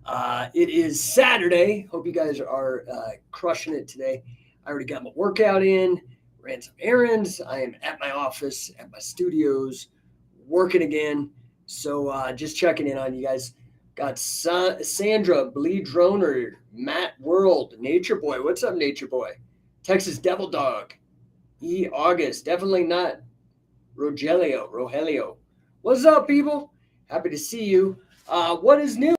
It is Saturday. Hope you guys are crushing it today. I already got my workout in, ran some errands. I am at my office, at my studios, working again. So just checking in on you guys. Got Sandra, Bleed Droner, Matt World, Nature Boy. What's up, Nature Boy? Texas Devil Dog, E. August. Definitely not Rogelio. What's up, people? Happy to see you. What is new?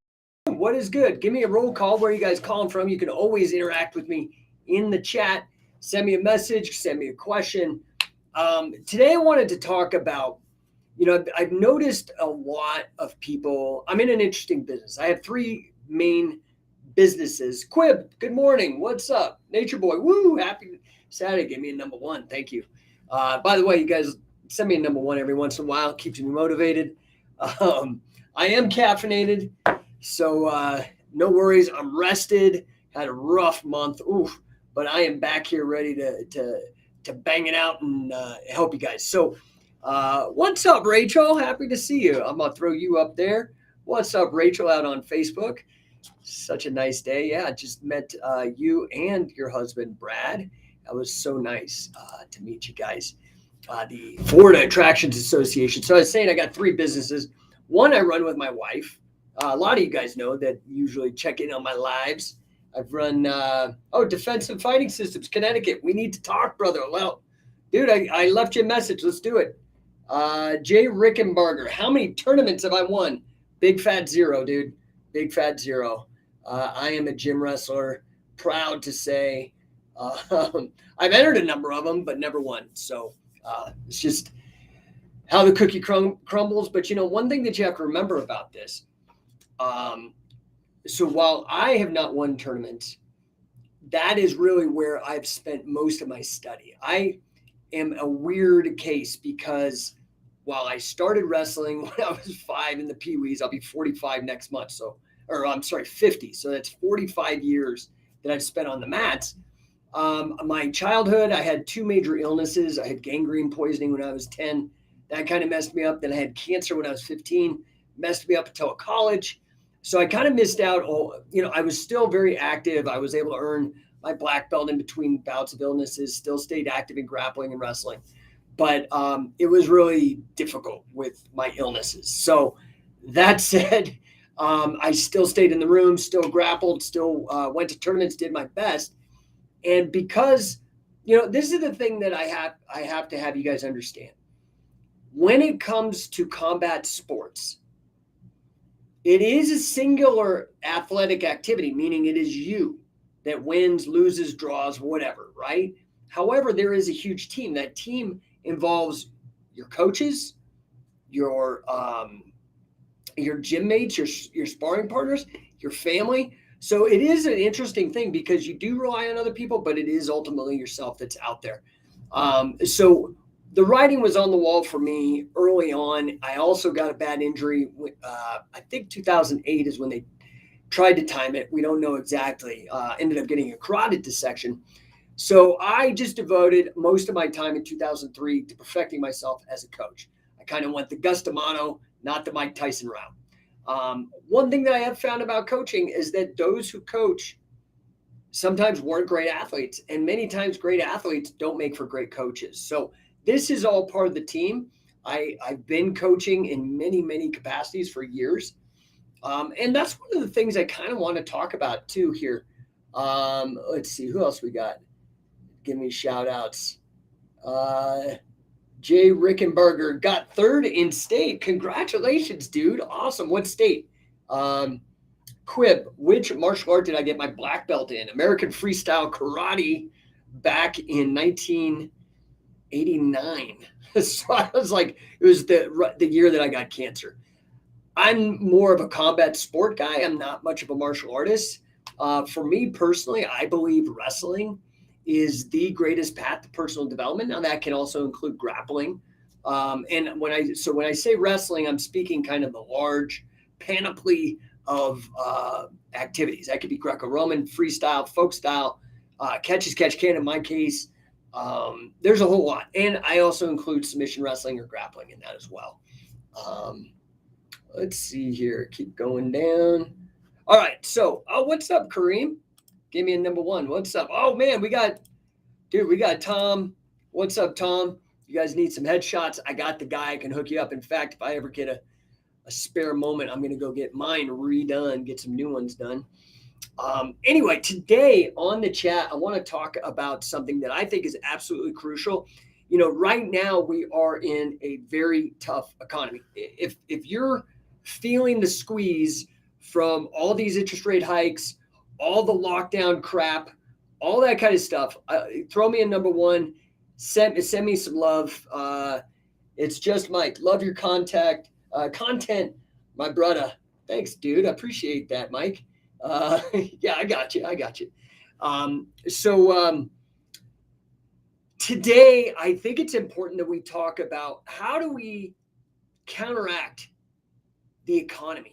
What is good? Give me a roll call. Where are you guys calling from? You can always interact with me in the chat. Send me a message. Send me a question. Today, I wanted to talk about, I've noticed a lot of people. I'm in an interesting business. I have three main businesses. Quib, good morning. What's up? Nature Boy, woo, happy Saturday. Give me a number one. Thank you. By the way, you guys send me a number one every once in a while. Keeps me motivated. I am caffeinated. So no worries. I'm rested. Had a rough month. Oof. But I am back here ready to bang it out and help you guys. So what's up, Rachel? Happy to see you. I'm gonna throw you up there. What's up, Rachel, out on Facebook? Such a nice day. Yeah, I just met you and your husband, Brad. That was so nice to meet you guys. The Florida Attractions Association. So I was saying I got three businesses. One I run with my wife. A lot of you guys know that usually check in on my lives. I've run, Defensive Fighting Systems, Connecticut. We need to talk, brother. Well, dude, I left you a message. Let's do it. Jay Rickenbarger. How many tournaments have I won? Big fat zero, dude. Big fat zero. I am a gym wrestler. Proud to say. I've entered a number of them, but never won. So it's just how the cookie crumbles. But, one thing that you have to remember about this, so while I have not won tournaments, that is really where I've spent most of my study. I am a weird case because while I started wrestling when I was 5 in the Pee Wees, I'll be 45 next month. 50. So that's 45 years that I've spent on the mats. My childhood, I had two major illnesses. I had gangrene poisoning when I was 10. That kind of messed me up. Then I had cancer when I was 15, messed me up until college. So I kind of missed out. I was still very active. I was able to earn my black belt in between bouts of illnesses, still stayed active in grappling and wrestling. But it was really difficult with my illnesses. So that said, I still stayed in the room, still grappled, still went to tournaments, did my best. And because, this is the thing that I have to have you guys understand. When it comes to combat sports, it is a singular athletic activity, meaning it is you that wins, loses, draws, whatever, right? However, there is a huge team. That team involves your coaches, your gym mates, your sparring partners, your family. So it is an interesting thing because you do rely on other people, but it is ultimately yourself that's out there. So the writing was on the wall for me early on. I also got a bad injury. I think 2008 is when they tried to time it. We don't know exactly. Ended up getting a carotid dissection. So I just devoted most of my time in 2003 to perfecting myself as a coach. I kind of went the Gus D'Amato, not the Mike Tyson route. One thing that I have found about coaching is that those who coach sometimes weren't great athletes, and many times great athletes don't make for great coaches. So this is all part of the team. I've been coaching in many, many capacities for years. And that's one of the things I kind of want to talk about too here. Let's see, who else we got? Give me shout outs. Jay Rickenbarger got third in state. Congratulations, dude. Awesome. What state? Quib, which martial art did I get my black belt in? American Freestyle Karate back in 1989. So I was like, it was the year that I got cancer. I'm more of a combat sport guy. I'm not much of a martial artist. For me personally, I believe wrestling is the greatest path to personal development. Now that can also include grappling. And when I say wrestling, I'm speaking kind of the large panoply of activities. That could be Greco-Roman, freestyle, folk style, catch as catch can in my case. There's a whole lot. And I also include submission wrestling or grappling in that as well. Let's see here. Keep going down. All right. So, what's up, Kareem? Give me a number one. What's up? Oh man, we got Tom. What's up, Tom? You guys need some headshots? I got the guy. I can hook you up. In fact, if I ever get a spare moment, I'm gonna go get mine redone, get some new ones done. Anyway, today on the chat, I want to talk about something that I think is absolutely crucial. Right now we are in a very tough economy. If you're feeling the squeeze from all these interest rate hikes, all the lockdown crap, all that kind of stuff, throw me a number one. Send me some love. It's just Mike. Love your content, my brother. Thanks, dude. I appreciate that, Mike. Yeah, I got you. So today, I think it's important that we talk about how do we counteract the economy.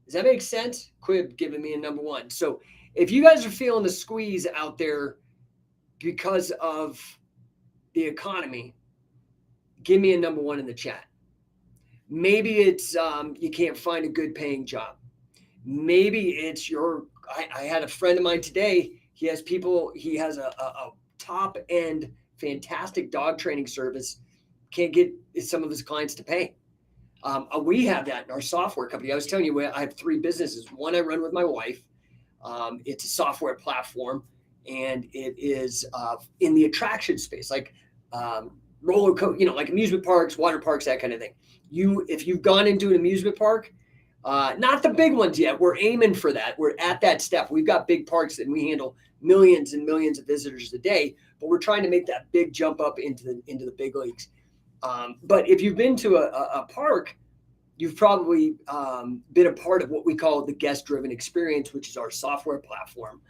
Does that make sense? Quib giving me a number one. So if you guys are feeling the squeeze out there because of the economy, give me a number one in the chat. Maybe it's you can't find a good paying job. Maybe it's I had a friend of mine today. He has a top end fantastic dog training service. Can't get some of his clients to pay. We have that in our software company. I was telling you, I have three businesses. One I run with my wife. It's a software platform, and it is in the attraction space, like roller coaster, like amusement parks, water parks, that kind of thing. If you've gone into an amusement park, not the big ones yet. We're aiming for that. We're at that step. We've got big parks that we handle millions and millions of visitors a day, but we're trying to make that big jump up into the big leagues. But if you've been to a park, you've probably been a part of what we call the guest-driven experience, which is our software platform,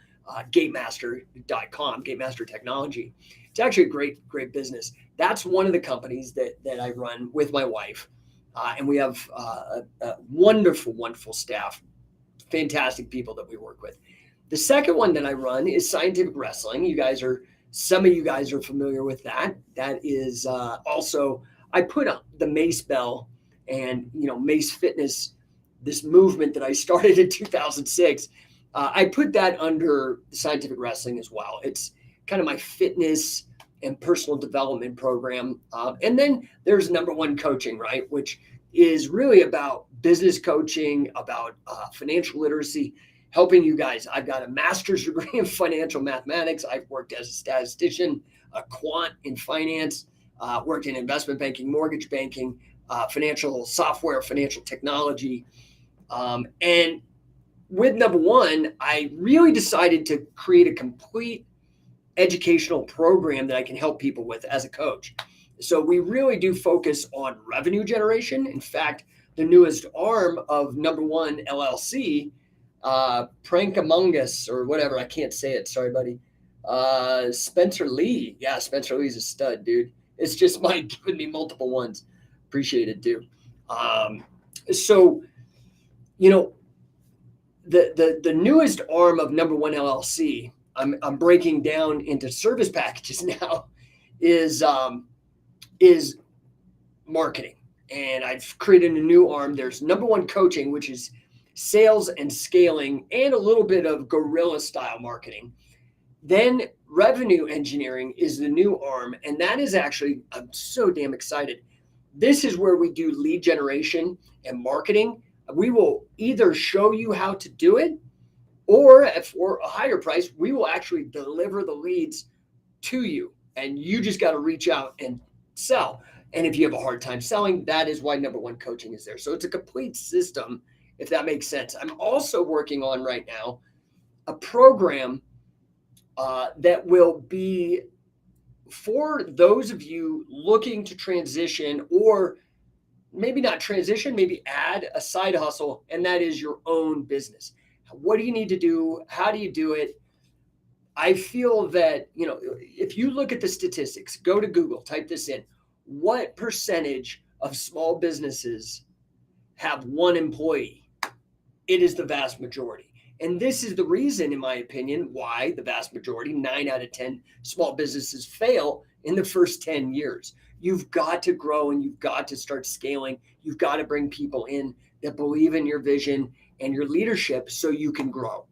gatemaster.com, Gatemaster Technology. It's actually a great business. That's one of the companies that I run with my wife. And we have a wonderful staff, fantastic people that we work with. The second one that I run is Scientific Wrestling. Some of you guys are familiar with that. That is also, I put up the Mace Bell and, Mace Fitness, this movement that I started in 2006. I put that under Scientific Wrestling as well. It's kind of my fitness and personal development program. And then there's number one coaching, right? Which is really about business coaching, about financial literacy, helping you guys. I've got a master's degree in financial mathematics. I've worked as a statistician, a quant in finance, worked in investment banking, mortgage banking, financial software, financial technology. And with number one, I really decided to create a complete educational program that I can help people with as a coach. So we really do focus on revenue generation. In fact, the newest arm of number one LLC, Prank Among Us or whatever, I can't say it. Sorry, buddy. Spencer Lee. Yeah, Spencer Lee's a stud, dude. It's just Mike giving me multiple ones. Appreciate it, dude. So, the newest arm of number one LLC, I'm breaking down into service packages now, is marketing. And I've created a new arm. There's number one coaching, which is sales and scaling and a little bit of guerrilla style marketing. Then revenue engineering is the new arm. And that is actually, I'm so damn excited. This is where we do lead generation and marketing. We will either show you how to do it, or for a higher price, we will actually deliver the leads to you. And you just got to reach out and sell. And if you have a hard time selling, that is why number one coaching is there. So it's a complete system, if that makes sense. I'm also working on right now a program that will be for those of you looking to transition, or maybe not transition, maybe add a side hustle, and that is your own business. What do you need to do? How do you do it? I feel that, if you look at the statistics, go to Google, type this in. What percentage of small businesses have one employee? It is the vast majority. And this is the reason, in my opinion, why the vast majority, 9 out of 10 small businesses fail in the first 10 years. You've got to grow and you've got to start scaling. You've got to bring people in that believe in your vision and your leadership so you can grow.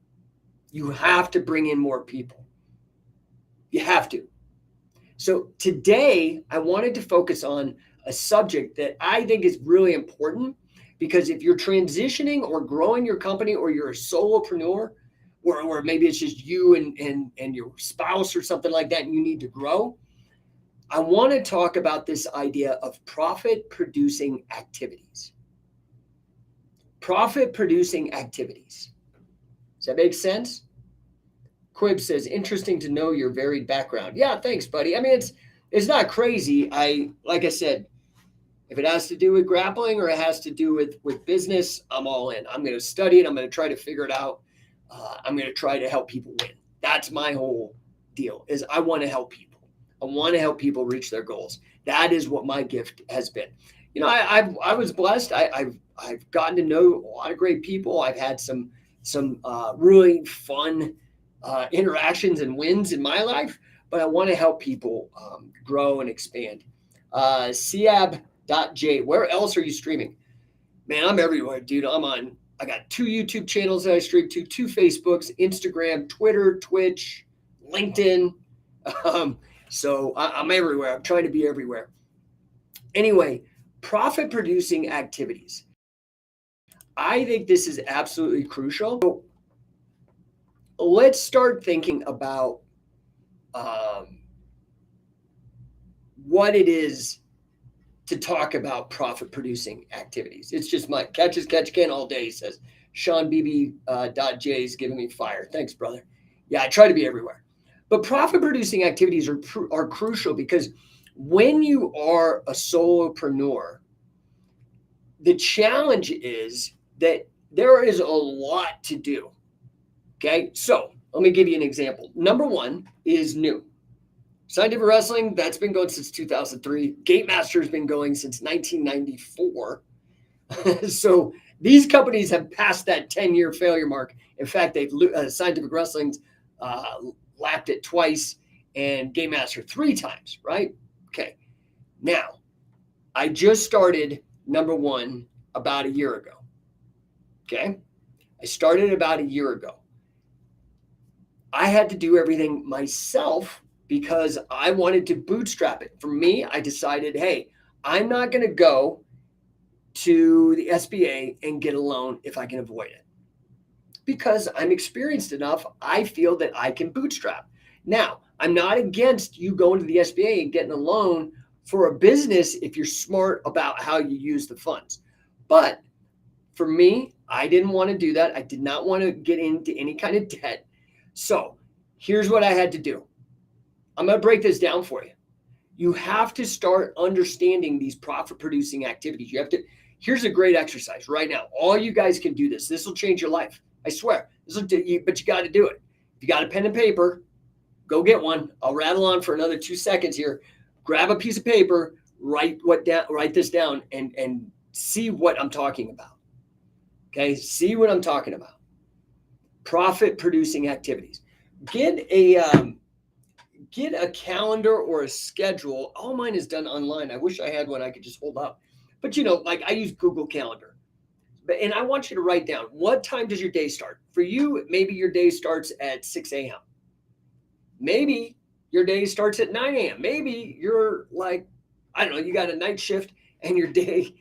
You have to bring in more people. You have to. So today, I wanted to focus on a subject that I think is really important, because if you're transitioning or growing your company, or you're a solopreneur, or maybe it's just you and your spouse or something like that, and you need to grow, I want to talk about this idea of profit-producing activities. Profit-producing activities. Does that make sense? Quib says, interesting to know your varied background. Yeah, thanks, buddy. I mean, it's not crazy. Like I said, if it has to do with grappling or it has to do with business, I'm all in. I'm going to study it. I'm going to try to figure it out. I'm going to try to help people win. That's my whole deal, is I want to help people. I want to help people reach their goals. That is what my gift has been. You know, I was blessed. I've gotten to know a lot of great people. I've had some really fun interactions and wins in my life, but I want to help people grow and expand. Siab.j, where else are you streaming? Man, I'm everywhere, dude. I got 2 YouTube channels that I stream to, 2 Facebooks, Instagram, Twitter, Twitch, LinkedIn. So I'm everywhere. I'm trying to be everywhere. Anyway, profit-producing activities. I think this is absolutely crucial. So let's start thinking about what it is to talk about profit-producing activities. It's just my catch can all day, says Sean BB.J is giving me fire. Thanks, brother. Yeah, I try to be everywhere. But profit-producing activities are crucial, because when you are a solopreneur, the challenge is that there is a lot to do. Okay, so let me give you an example. Number 1 is new. Scientific Wrestling, that's been going since 2003. Gate Master has been going since 1994. So these companies have passed that 10-year failure mark. In fact, Scientific Wrestling's lapped it twice, and Game Master 3 times, right? Okay. Now, I just started number 1 about a year ago. Okay. I started about a year ago. I had to do everything myself because I wanted to bootstrap it. For me, I decided, hey, I'm not going to go to the SBA and get a loan if I can avoid it. Because I'm experienced enough, I feel that I can bootstrap. Now, I'm not against you going to the SBA and getting a loan for a business if you're smart about how you use the funds. But for me, I didn't want to do that. I did not want to get into any kind of debt. So here's what I had to do. I'm going to break this down for you. You have to start understanding these profit-producing activities. Here's a great exercise right now. All you guys can do this. This will change your life. I swear. But you got to do it. If you got a pen and paper, go get one. I'll rattle on for another 2 seconds here. Grab a piece of paper, write this down, and see what I'm talking about. Okay, see what I'm talking about. Profit-producing activities. Get a calendar or a schedule. All mine is done online. I wish I had one I could just hold up. But like I use Google Calendar. And I want you to write down, what time does your day start? For you, maybe your day starts at 6 a.m. Maybe your day starts at 9 a.m. Maybe you're like, I don't know, you got a night shift and your day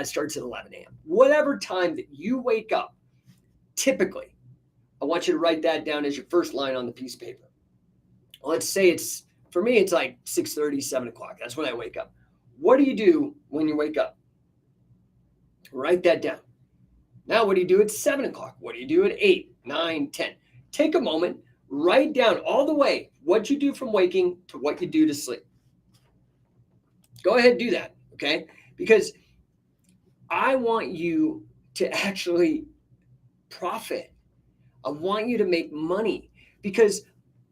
starts at 11 a.m. Whatever time that you wake up, typically, I want you to write that down as your first line on the piece of paper. Let's say for me, it's like 6:30, 7 o'clock. That's when I wake up. What do you do when you wake up? Write that down. Now, what do you do at 7 o'clock? What do you do at 8, 9, 10? Take a moment, write down all the way what you do from waking to what you do to sleep. Go ahead and do that, okay? Because I want you to actually profit. I want you to make money because,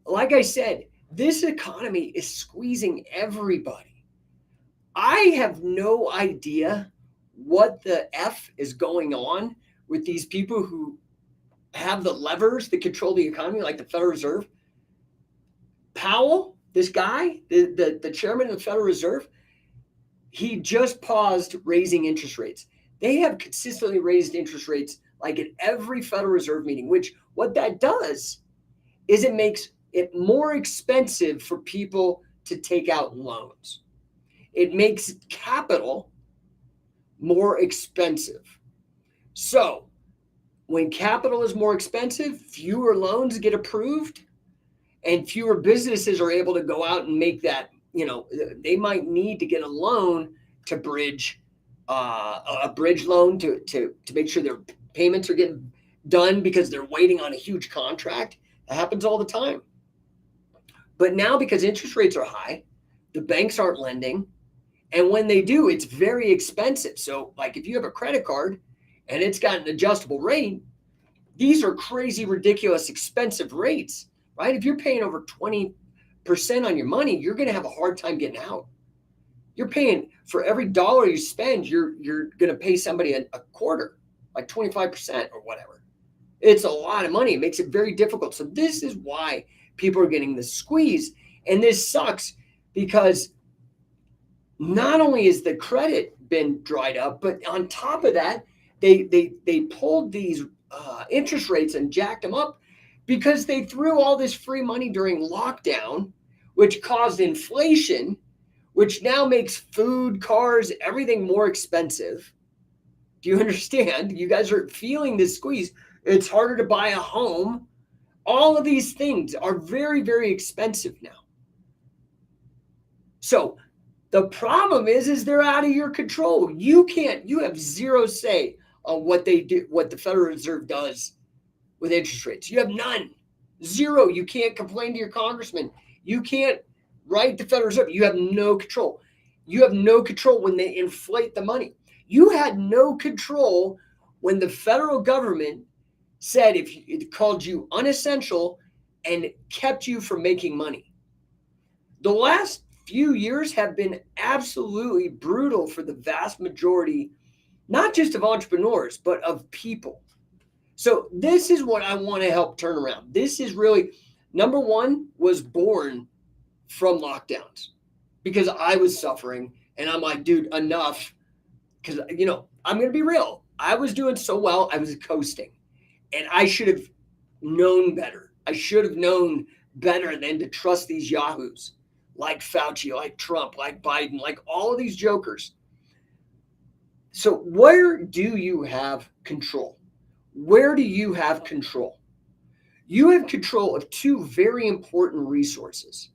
like I said, this economy is squeezing everybody. I have no idea what the F is going on with these people who have the levers that control the economy, like the Federal Reserve. Powell, this guy, the chairman of the Federal Reserve, he just paused raising interest rates. They have consistently raised interest rates like at every Federal Reserve meeting, which what that does is it makes it more expensive for people to take out loans. It makes capital more expensive. So when capital is more expensive, fewer loans get approved and fewer businesses are able to go out and make that, they might need to get a loan to bridge a bridge loan to make sure their payments are getting done because they're waiting on a huge contract. That happens all the time. But now because interest rates are high, the banks aren't lending. And when they do, it's very expensive. So like if you have a credit card and it's got an adjustable rate, these are crazy, ridiculous, expensive rates, right? If you're paying over 20% on your money, you're going to have a hard time getting out. You're paying for every dollar you spend, you're going to pay somebody a quarter, like 25% or whatever. It's a lot of money. It makes it very difficult. So this is why people are getting the squeeze. And this sucks because not only is the credit been dried up, but on top of that, they pulled these interest rates and jacked them up because they threw all this free money during lockdown, which caused inflation, which now makes food, cars, everything more expensive. Do you understand? You guys are feeling this squeeze. It's harder to buy a home. All of these things are very, very expensive now. So the problem is they're out of your control. You have zero say on what they do, what the Federal Reserve does with interest rates. You have none. Zero. You can't complain to your congressman. You can't write the Federal Reserve. You have no control. You have no control when they inflate the money. You had no control when the federal government said if it called you unessential and kept you from making money. The last few years have been absolutely brutal for the vast majority, not just of entrepreneurs, but of people. So this is what I want to help turn around. This is really, number one, was born from lockdowns because I was suffering and I'm like, dude, enough. Because, I'm going to be real. I was doing so well. I was coasting and I should have known better. I should have known better than to trust these yahoos like Fauci, like Trump, like Biden, like all of these jokers. So where do you have control? Where do you have control? You have control of two very important resources.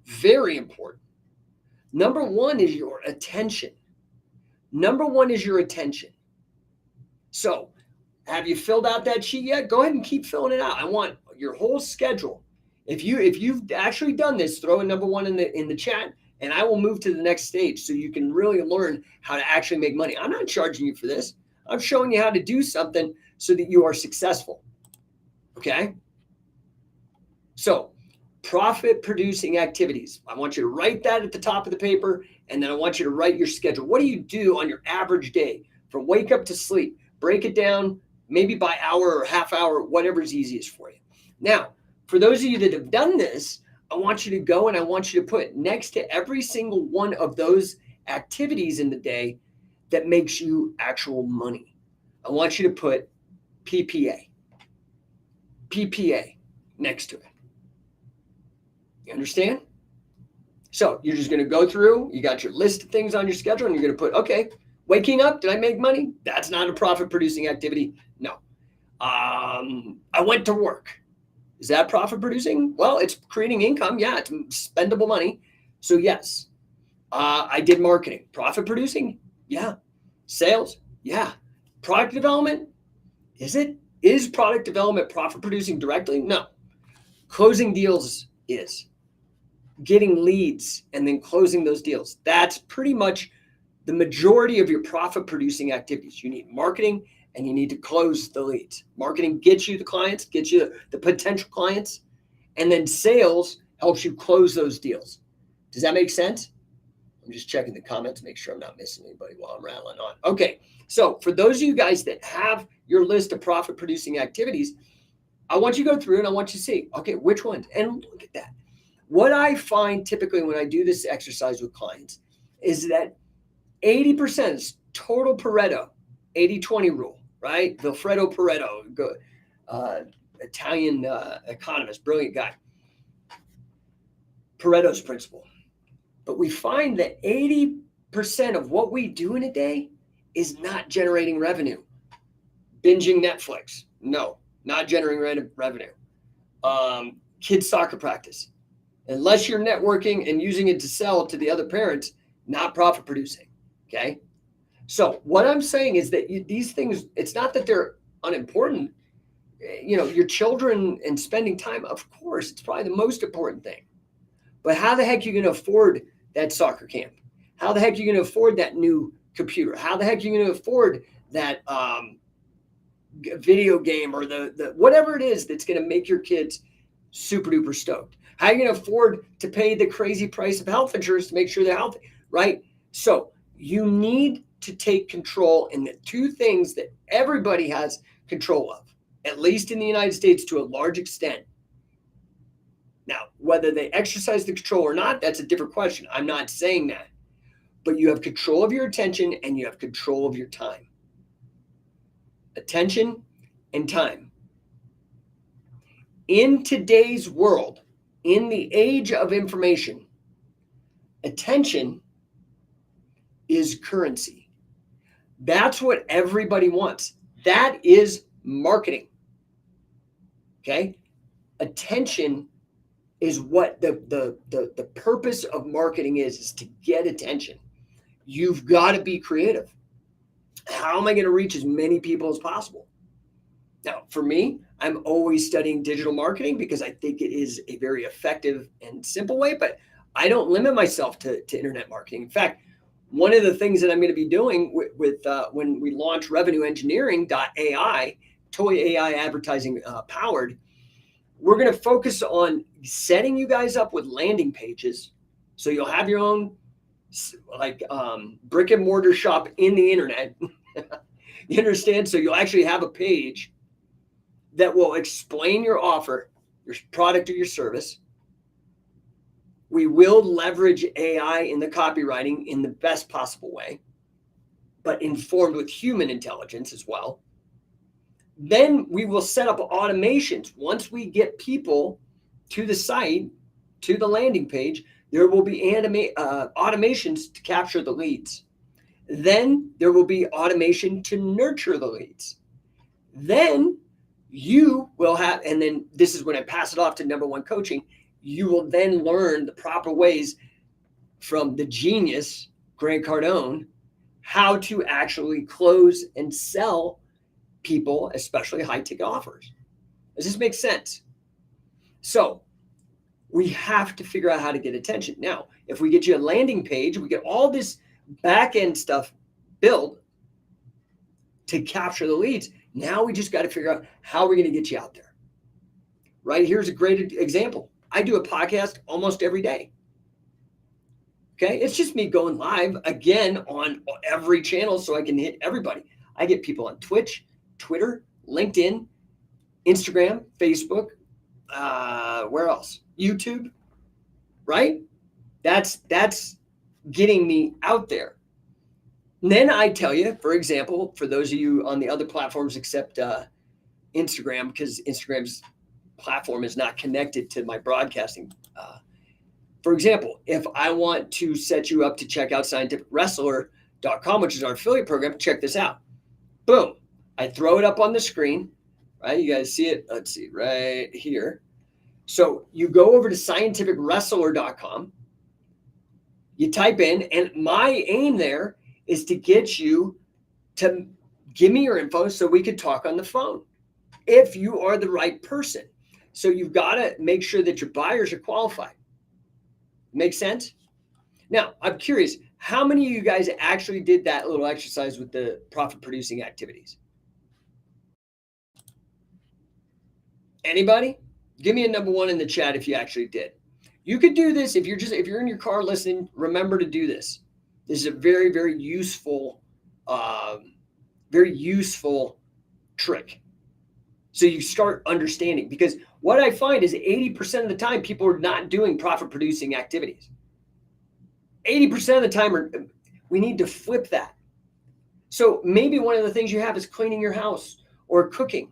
Very important. Number one is your attention. So have you filled out that sheet yet? Go ahead and keep filling it out. I want your whole schedule. If you've actually done this, throw a number one in the chat, and I will move to the next stage so you can really learn how to actually make money. I'm not charging you for this. I'm showing you how to do something so that you are successful. Okay? So, profit producing activities. I want you to write that at the top of the paper, and then I want you to write your schedule. What do you do on your average day from wake up to sleep? Break it down, maybe by hour or half hour, whatever's easiest for you. Now, for those of you that have done this, I want you to go and I want you to put next to every single one of those activities in the day that makes you actual money. I want you to put PPA next to it. You understand? So you're just going to go through, you got your list of things on your schedule and you're going to put, okay, waking up, did I make money? That's not a profit producing activity. No. I went to work. Is that profit producing? Well, it's creating income. Yeah, it's spendable money. So yes, I did marketing. Profit producing? Yeah. Sales? Yeah. Product development? Is product development profit producing directly? No. Closing deals is. Getting leads and then closing those deals. That's pretty much the majority of your profit producing activities. You need marketing and you need to close the leads. Marketing gets you the clients, gets you the potential clients, and then sales helps you close those deals. Does that make sense? I'm just checking the comments, make sure I'm not missing anybody while I'm rattling on. Okay, so for those of you guys that have your list of profit producing activities, I want you to go through and I want you to see, okay, which ones? And look at that. What I find typically when I do this exercise with clients is that 80% is total Pareto, 80-20 rule. right? Vilfredo Pareto, Italian economist, brilliant guy. Pareto's principle. But we find that 80% of what we do in a day is not generating revenue. Binging Netflix, no, not generating revenue. Kids soccer practice, unless you're networking and using it to sell to the other parents, not profit producing. Okay. So what I'm saying is that these things, it's not that they're unimportant. Your children and spending time, of course, it's probably the most important thing. But how the heck are you going to afford that soccer camp? How the heck are you going to afford that new computer? How the heck are you going to afford that video game or the whatever it is that's going to make your kids super duper stoked? How are you going to afford to pay the crazy price of health insurance to make sure they're healthy, right? So you need to take control in the two things that everybody has control of, at least in the United States to a large extent. Now, whether they exercise the control or not, that's a different question. I'm not saying that. But you have control of your attention and you have control of your time. Attention and time. In today's world, in the age of information, attention is currency. That's what everybody wants. That is marketing. Okay? Attention is what the purpose of marketing is to get attention. You've got to be creative. How am I going to reach as many people as possible? Now, for me, I'm always studying digital marketing because I think it is a very effective and simple way, but I don't limit myself to internet marketing. In fact, one of the things that I'm going to be doing with when we launch revenueengineering.ai, toy AI advertising powered, we're going to focus on setting you guys up with landing pages. So you'll have your own brick and mortar shop in the internet. You understand? So you'll actually have a page that will explain your offer, your product or your service. We will leverage AI in the copywriting in the best possible way, but informed with human intelligence as well. Then we will set up automations. Once we get people to the site, to the landing page, there will be automations to capture the leads. Then there will be automation to nurture the leads. Then you will have, and then this is when I pass it off to No1 Coaching, you will then learn the proper ways from the genius, Grant Cardone, how to actually close and sell people, especially high ticket offers. Does this make sense? So we have to figure out how to get attention. Now, if we get you a landing page, we get all this back end stuff built to capture the leads. Now we just got to figure out how we're going to get you out there. Right? Here's a great example. I do a podcast almost every day. Okay. It's just me going live again on every channel so I can hit everybody. I get people on Twitch, Twitter, LinkedIn, Instagram, Facebook, where else? YouTube, right? That's getting me out there. And then I tell you, for example, for those of you on the other platforms except Instagram, because Instagram's platform is not connected to my broadcasting. For example, if I want to set you up to check out scientificwrestler.com, which is our affiliate program, check this out. Boom. I throw it up on the screen, right? You guys see it? Let's see, right here. So you go over to scientificwrestler.com, you type in, and my aim there is to get you to give me your info so we could talk on the phone if you are the right person. So you've got to make sure that your buyers are qualified. Make sense? Now, I'm curious, how many of you guys actually did that little exercise with the profit producing activities? Anybody? Give me a number one in the chat if you actually did. You could do this if you're in your car listening. Remember to do this. This is a very, very useful trick. So you start understanding, because what I find is 80% of the time people are not doing profit producing activities. 80% of the time we need to flip that. So maybe one of the things you have is cleaning your house or cooking.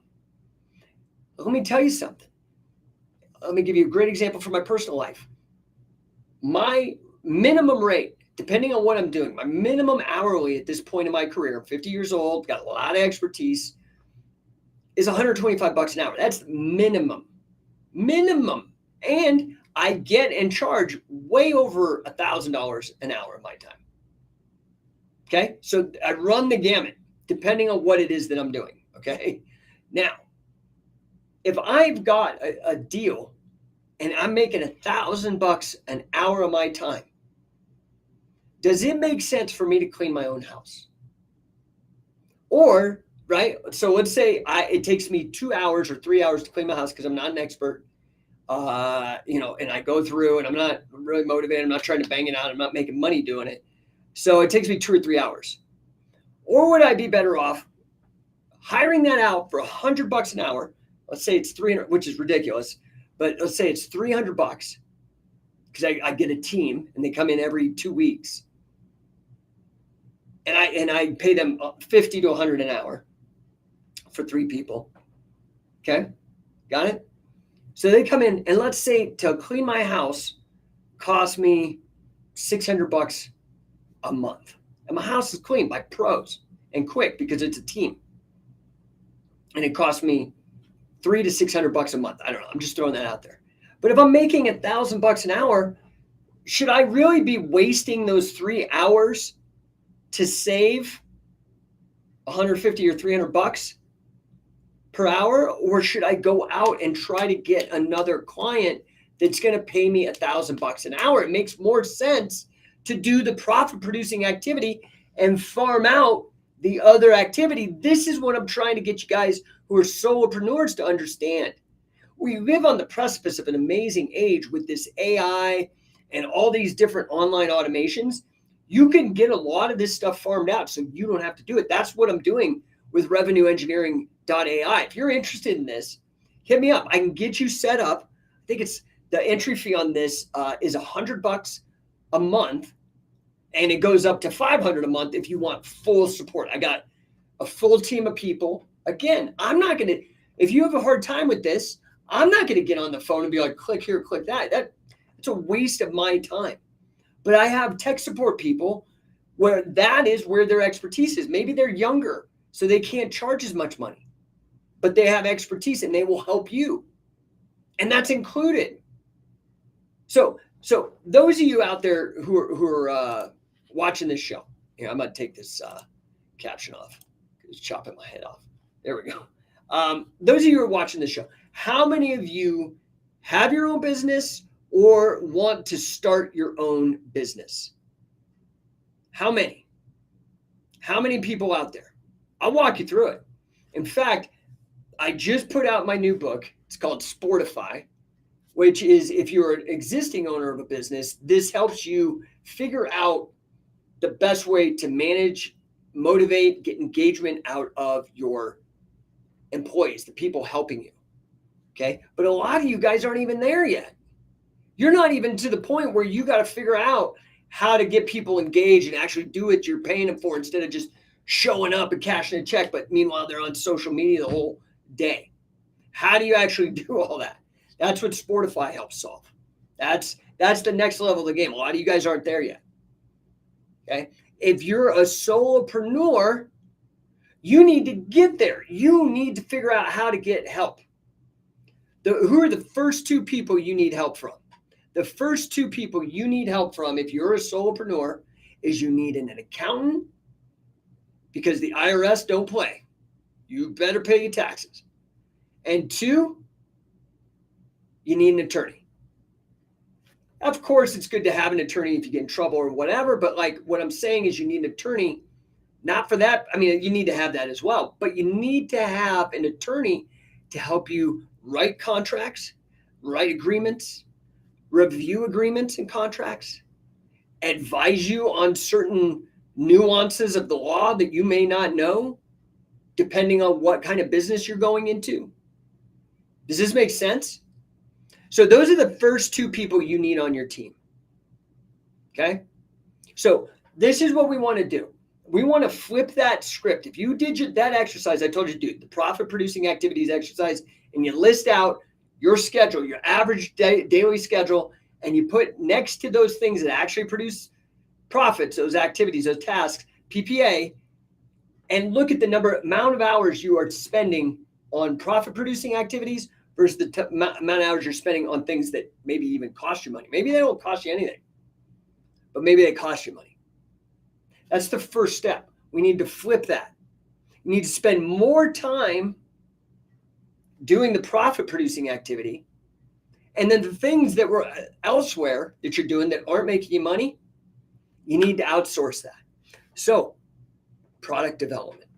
Let me tell you something. Let me give you a great example from my personal life. My minimum rate, depending on what I'm doing, my minimum hourly at this point in my career, I'm 50 years old, got a lot of expertise, is $125 an hour. That's minimum. And I get and charge way over $1,000 an hour of my time. Okay. So I run the gamut depending on what it is that I'm doing. Okay. Now, if I've got a deal and I'm making $1,000 an hour of my time, does it make sense for me to clean my own house? Or, right? So let's say it takes me 2 hours or 3 hours to clean my house because I'm not an expert. And I go through and I'm not really motivated. I'm not trying to bang it out. I'm not making money doing it. So it takes me 2 or 3 hours. Or would I be better off hiring that out for $100 an hour? Let's say it's 300, which is ridiculous, but let's say it's $300 because I get a team and they come in every 2 weeks, and I pay them 50 to 100 an hour for 3 people. Okay, got it? So they come in, and let's say to clean my house cost me $600 a month. And my house is cleaned by pros and quick because it's a team. And it costs me $300 to $600 a month. I don't know. I'm just throwing that out there. But if I'm making $1,000 an hour, should I really be wasting those 3 hours to save $150 or $300 per hour? Or should I go out and try to get another client that's going to pay me $1,000 an hour? It makes more sense to do the profit producing activity and farm out the other activity. This is what I'm trying to get you guys who are solopreneurs to understand. We live on the precipice of an amazing age with this AI and all these different online automations. You can get a lot of this stuff farmed out so you don't have to do it. That's what I'm doing with revenueengineering.ai. If you're interested in this, hit me up. I can get you set up. I think it's the entry fee on this is $100 a month, and it goes up to $500 a month if you want full support. I got a full team of people. Again, I'm not going to, if you have a hard time with this, I'm not going to get on the phone and be like, click here, click that. It's a waste of my time. But I have tech support people where that is where their expertise is. Maybe they're younger, so they can't charge as much money, but they have expertise and they will help you. And that's included. So those of you out there who are watching this show, I'm going to take this caption off. It's chopping my head off. There we go. Those of you who are watching this show, how many of you have your own business or want to start your own business? How many? How many people out there? I'll walk you through it. In fact, I just put out my new book. It's called Sportify, which is, if you're an existing owner of a business, this helps you figure out the best way to manage, motivate, get engagement out of your employees, the people helping you. Okay. But a lot of you guys aren't even there yet. You're not even to the point where you got to figure out how to get people engaged and actually do what you're paying them for instead of just showing up and cashing a check. But meanwhile, they're on social media the whole day. How do you actually do all that? That's what Sportify helps solve. That's the next level of the game. A lot of you guys aren't there yet. Okay. If you're a solopreneur, you need to get there. You need to figure out how to get help. Who are the first 2 people you need help from? The first 2 people you need help from if you're a solopreneur is you need an accountant, because the IRS don't play. You better pay your taxes. And 2, you need an attorney. Of course, it's good to have an attorney if you get in trouble or whatever, but like what I'm saying is you need an attorney, not for that. I mean, you need to have that as well, but you need to have an attorney to help you write contracts, write agreements, review agreements and contracts, advise you on certain nuances of the law that you may not know, depending on what kind of business you're going into. Does this make sense? So those are the first 2 people you need on your team. Okay. So this is what we want to do. We want to flip that script. If you did that exercise I told you to do, the profit producing activities exercise, and you list out your schedule, your average daily schedule, and you put next to those things that actually produce profits, those activities, those tasks, PPA, and look at the amount of hours you are spending on profit producing activities versus the amount of hours you're spending on things that maybe even cost you money. Maybe they don't cost you anything, but maybe they cost you money. That's the first step. We need to flip that. You need to spend more time doing the profit producing activity. And then the things that were elsewhere that you're doing that aren't making you money, you need to outsource that. So product development,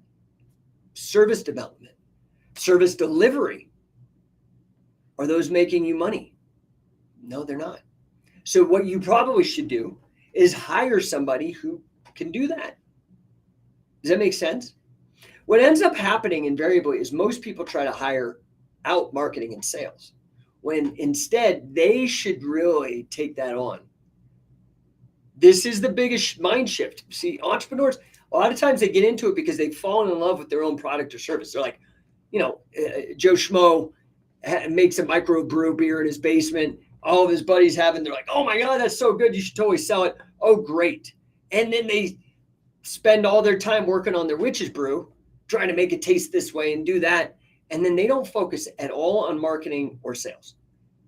service delivery. Are those making you money? No, they're not. So what you probably should do is hire somebody who can do that. Does that make sense? What ends up happening invariably is most people try to hire out marketing and sales, when instead they should really take that on. This is the biggest mind shift. See, entrepreneurs, a lot of times they get into it because they've fallen in love with their own product or service. They're like, Joe Schmo makes a microbrew beer in his basement. All of his buddies have it. They're like, oh my God, that's so good. You should totally sell it. Oh, great. And then they spend all their time working on their witch's brew, trying to make it taste this way and do that. And then they don't focus at all on marketing or sales.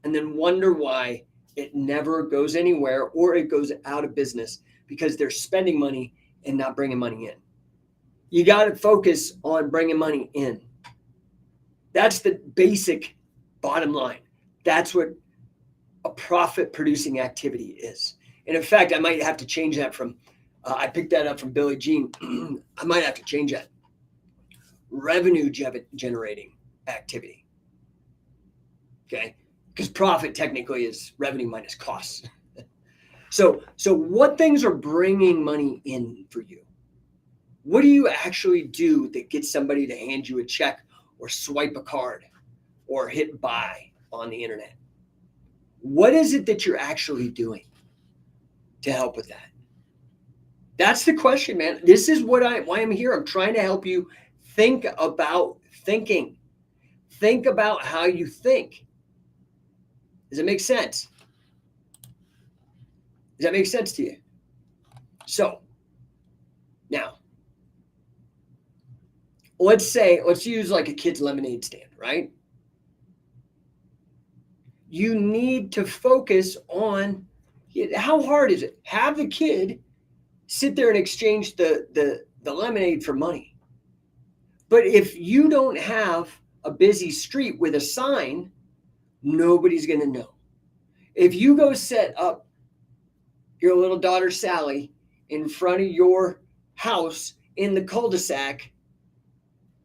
And then wonder why it never goes anywhere or it goes out of business because they're spending money and not bringing money in. You got to focus on bringing money in. That's the basic bottom line. That's what a profit producing activity is. And in fact, I might have to change that from, I picked that up from Billie Jean. I might have to change that. Revenue generating activity. Okay. Because profit technically is revenue minus costs. So what things are bringing money in for you? What do you actually do that gets somebody to hand you a check or swipe a card or hit buy on the internet? What is it that you're actually doing to help with that? That's the question, man. This is why I'm here. I'm trying to help you think about thinking. Think about how you think. Does it make sense? Does that make sense to you? So now, let's use like a kid's lemonade stand, right? You need to focus on how hard is it? Have the kid sit there and exchange the lemonade for money. But if you don't have a busy street with a sign, nobody's going to know. If you go set up your little daughter Sally in front of your house in the cul-de-sac,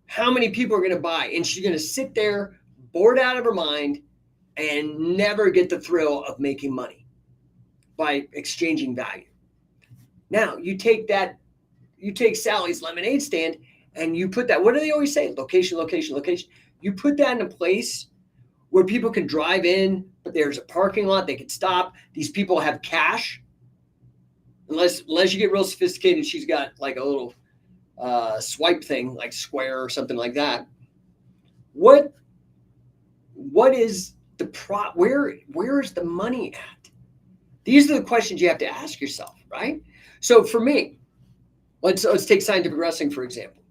how many people are going to buy? And she's going to sit there bored out of her mind and never get the thrill of making money by exchanging value. Now you take Sally's lemonade stand and you put that, what do they always say? Location, location, location. You put that in a place where people can drive in, but there's a parking lot, they can stop. These people have cash. Unless you get real sophisticated, she's got like a little swipe thing, like Square or something like that. What is the where is the money at? These are the questions you have to ask yourself, right? So for me, let's take scientific wrestling, for example.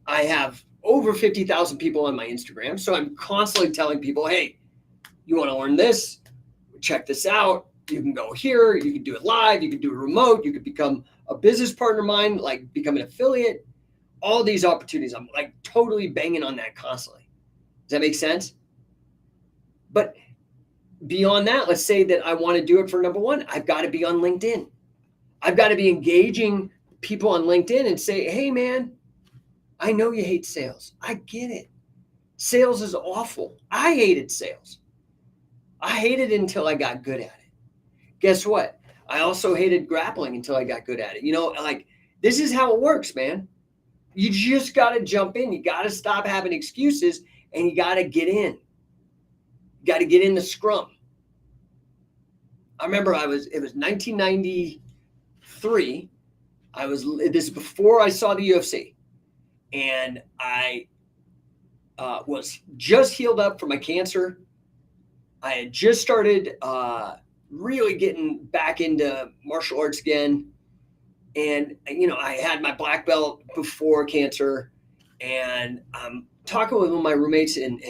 I have over 50,000 people on my Instagram. So I'm constantly telling people, hey, you want to learn this? Check this out. You can go here. You can do it live. You can do it remote. You could become a business partner of mine, like become an affiliate. All these opportunities. I'm like totally banging on that constantly. Does that make sense? But beyond that, let's say that I want to do it for number one. I've got to be on LinkedIn. I've got to be engaging people on LinkedIn and say, hey, man, I know you hate sales. I get it. Sales is awful. I hated sales. I hated it until I got good at it. Guess what? I also hated grappling until I got good at it. Like this is how it works, man. You just got to jump in. You got to stop having excuses and you got to get in. You got to get in the scrum. I remember it was 1993. This is before I saw the UFC, and I was just healed up from my cancer. I had just started really getting back into martial arts again. And, I had my black belt before cancer, and I'm talking with one of my roommates, and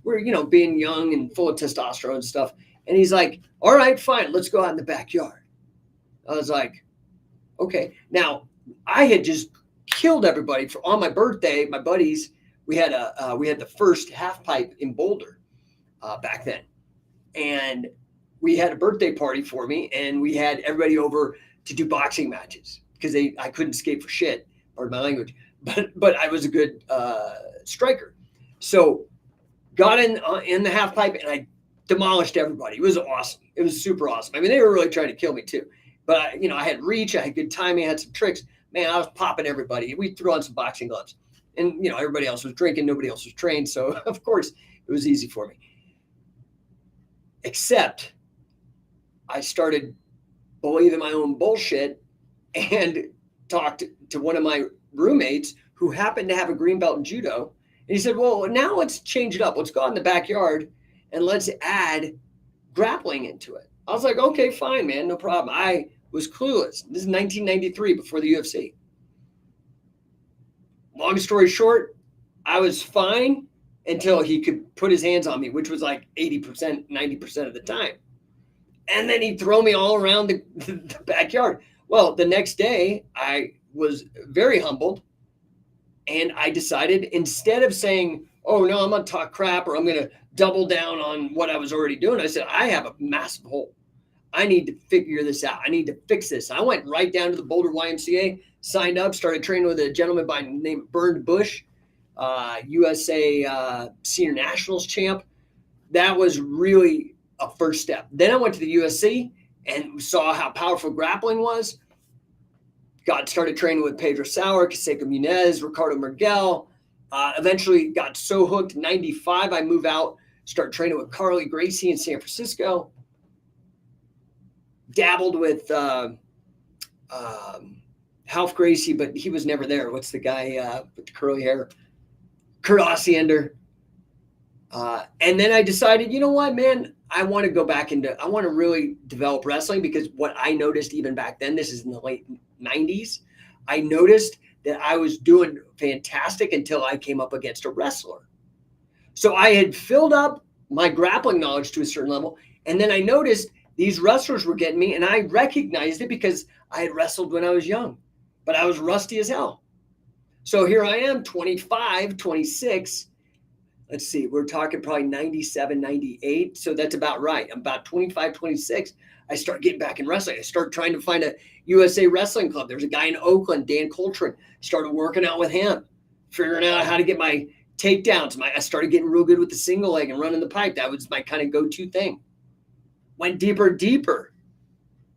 we're, being young and full of testosterone and stuff. And he's like, all right, fine, let's go out in the backyard. I was like, okay. Now, I had just killed everybody on my birthday. My buddies, we had the first half pipe in Boulder back then. And we had a birthday party for me, and we had everybody over to do boxing matches because I couldn't skate for shit, pardon my language, but I was a good striker. So got in the half pipe, and I demolished everybody. It was awesome. It was super awesome. I mean, they were really trying to kill me too, but I had reach, I had good timing, I had some tricks. Man, I was popping everybody. We threw on some boxing gloves, and everybody else was drinking, nobody else was trained, so of course it was easy for me. Except I started believing my own bullshit and talked to one of my roommates who happened to have a green belt in judo. And he said, well, now let's change it up. Let's go out in the backyard and let's add grappling into it. I was like, okay, fine, man, no problem. I was clueless. This is 1993 before the UFC. Long story short, I was fine until he could put his hands on me, which was like 80%, 90% of the time. And then he'd throw me all around the backyard. Well, the next day, I was very humbled. And I decided, instead of saying, oh, no, I'm going to talk crap or I'm going to double down on what I was already doing, I said, I have a massive hole. I need to figure this out. I need to fix this. I went right down to the Boulder YMCA, signed up, started training with a gentleman by the name of Burned Bush, USA Senior Nationals champ. That was really a first step. Then I went to the USC and saw how powerful grappling was. Started training with Pedro Sauer, Canseco Munez, Ricardo Miguel. Eventually got so hooked. In 95, I moved out, started training with Carly Gracie in San Francisco. Dabbled with Half Gracie, but he was never there. What's the guy with the curly hair? Kurt Osiander. And then I decided, you know what, man, I want to really develop wrestling, because what I noticed even back then, this is in the late 90s, I noticed that I was doing fantastic until I came up against a wrestler. So I had filled up my grappling knowledge to a certain level, and then I noticed these wrestlers were getting me, and I recognized it because I had wrestled when I was young, but I was rusty as hell. So here I am, 25, 26. Let's see, we're talking probably 97, 98. So that's about right. I'm about 25, 26. I start getting back in wrestling. I start trying to find a USA Wrestling Club. There's a guy in Oakland, Dan Coltrane. Started working out with him, figuring out how to get my takedowns. I started getting real good with the single leg and running the pipe. That was my kind of go-to thing. Went deeper and deeper.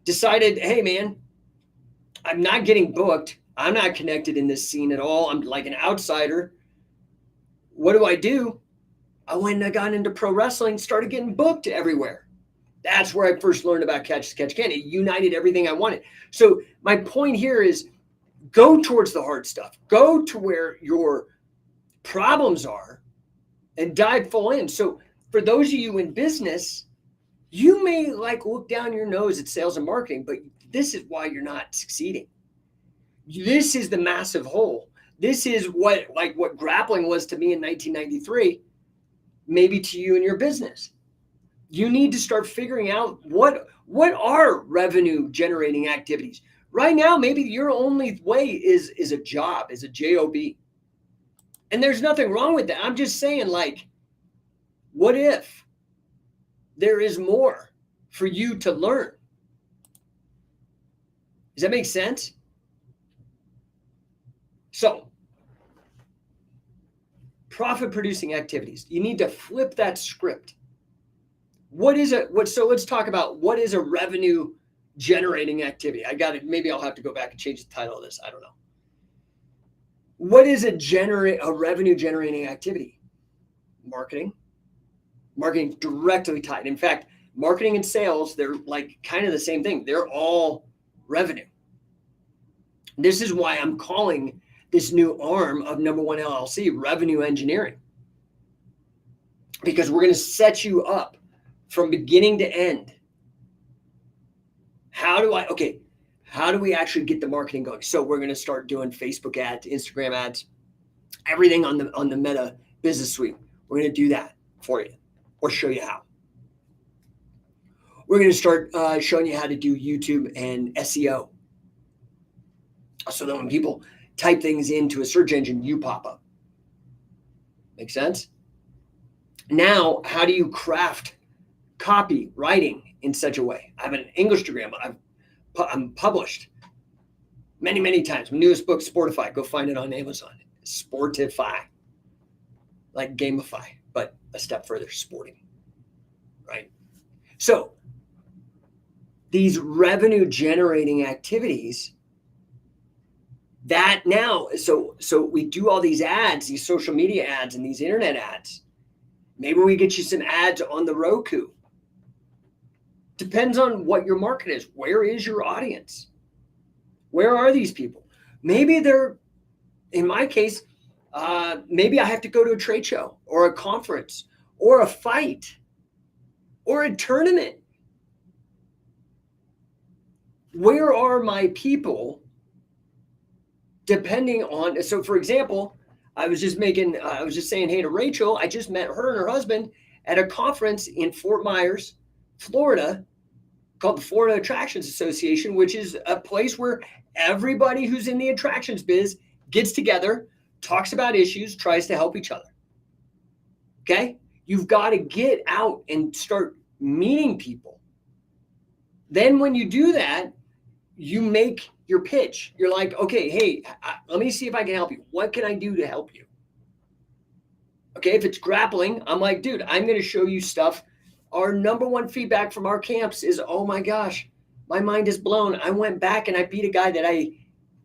Decided, hey, man, I'm not getting booked. I'm not connected in this scene at all. I'm like an outsider. What do? I went and I got into pro wrestling, started getting booked everywhere. That's where I first learned about Catch as Catch Can. It united everything I wanted. So my point here is, go towards the hard stuff. Go to where your problems are and dive full in. So for those of you in business, you may look down your nose at sales and marketing, but this is why you're not succeeding. This is the massive hole. This is what grappling was to me in 1993, maybe to you in your business. You need to start figuring out what are revenue generating activities. Right now, maybe your only way is a job, is a job. And there's nothing wrong with that. I'm just saying, what if there is more for you to learn? Does that make sense? So, profit producing activities. You need to flip that script. So let's talk about what is a revenue generating activity. I got it. Maybe I'll have to go back and change the title of this. I don't know. What is a revenue generating activity? Marketing. Marketing directly tied. In fact, marketing and sales, they're kind of the same thing. They're all revenue. This is why I'm calling this new arm of No1 LLC revenue engineering, because we're going to set you up from beginning to end. How do we actually get the marketing going? So we're going to start doing Facebook ads, Instagram ads, everything on the Meta Business Suite. We're going to do that for you or show you how. We're going to start showing you how to do YouTube and SEO. So that when people type things into a search engine, you pop up. Make sense? Now, how do you craft copy writing in such a way? I have an English degree. I'm published many, many times. My newest book, Sportify. Go find it on Amazon. Sportify. Like gamify, but a step further, sporting. Right? So, these revenue generating activities that now, so we do all these ads, these social media ads and these internet ads. Maybe we get you some ads on the Roku. Depends on what your market is. Where is your audience? Where are these people? Maybe they're, in my case, maybe I have to go to a trade show or a conference or a fight or a tournament. Where are my people? Depending on, so for example, I was just saying hey to Rachel. I just met her and her husband at a conference in Fort Myers, Florida, called the Florida Attractions Association, which is a place where everybody who's in the attractions biz gets together, talks about issues, tries to help each other. Okay? You've got to get out and start meeting people. Then when you do that, you make your pitch. You're like, okay, hey, let me see if I can help you. What can I do to help you? Okay, if it's grappling, I'm like, dude, I'm going to show you stuff. Our number one feedback from our camps is, oh my gosh, my mind is blown. I went back and I beat a guy that I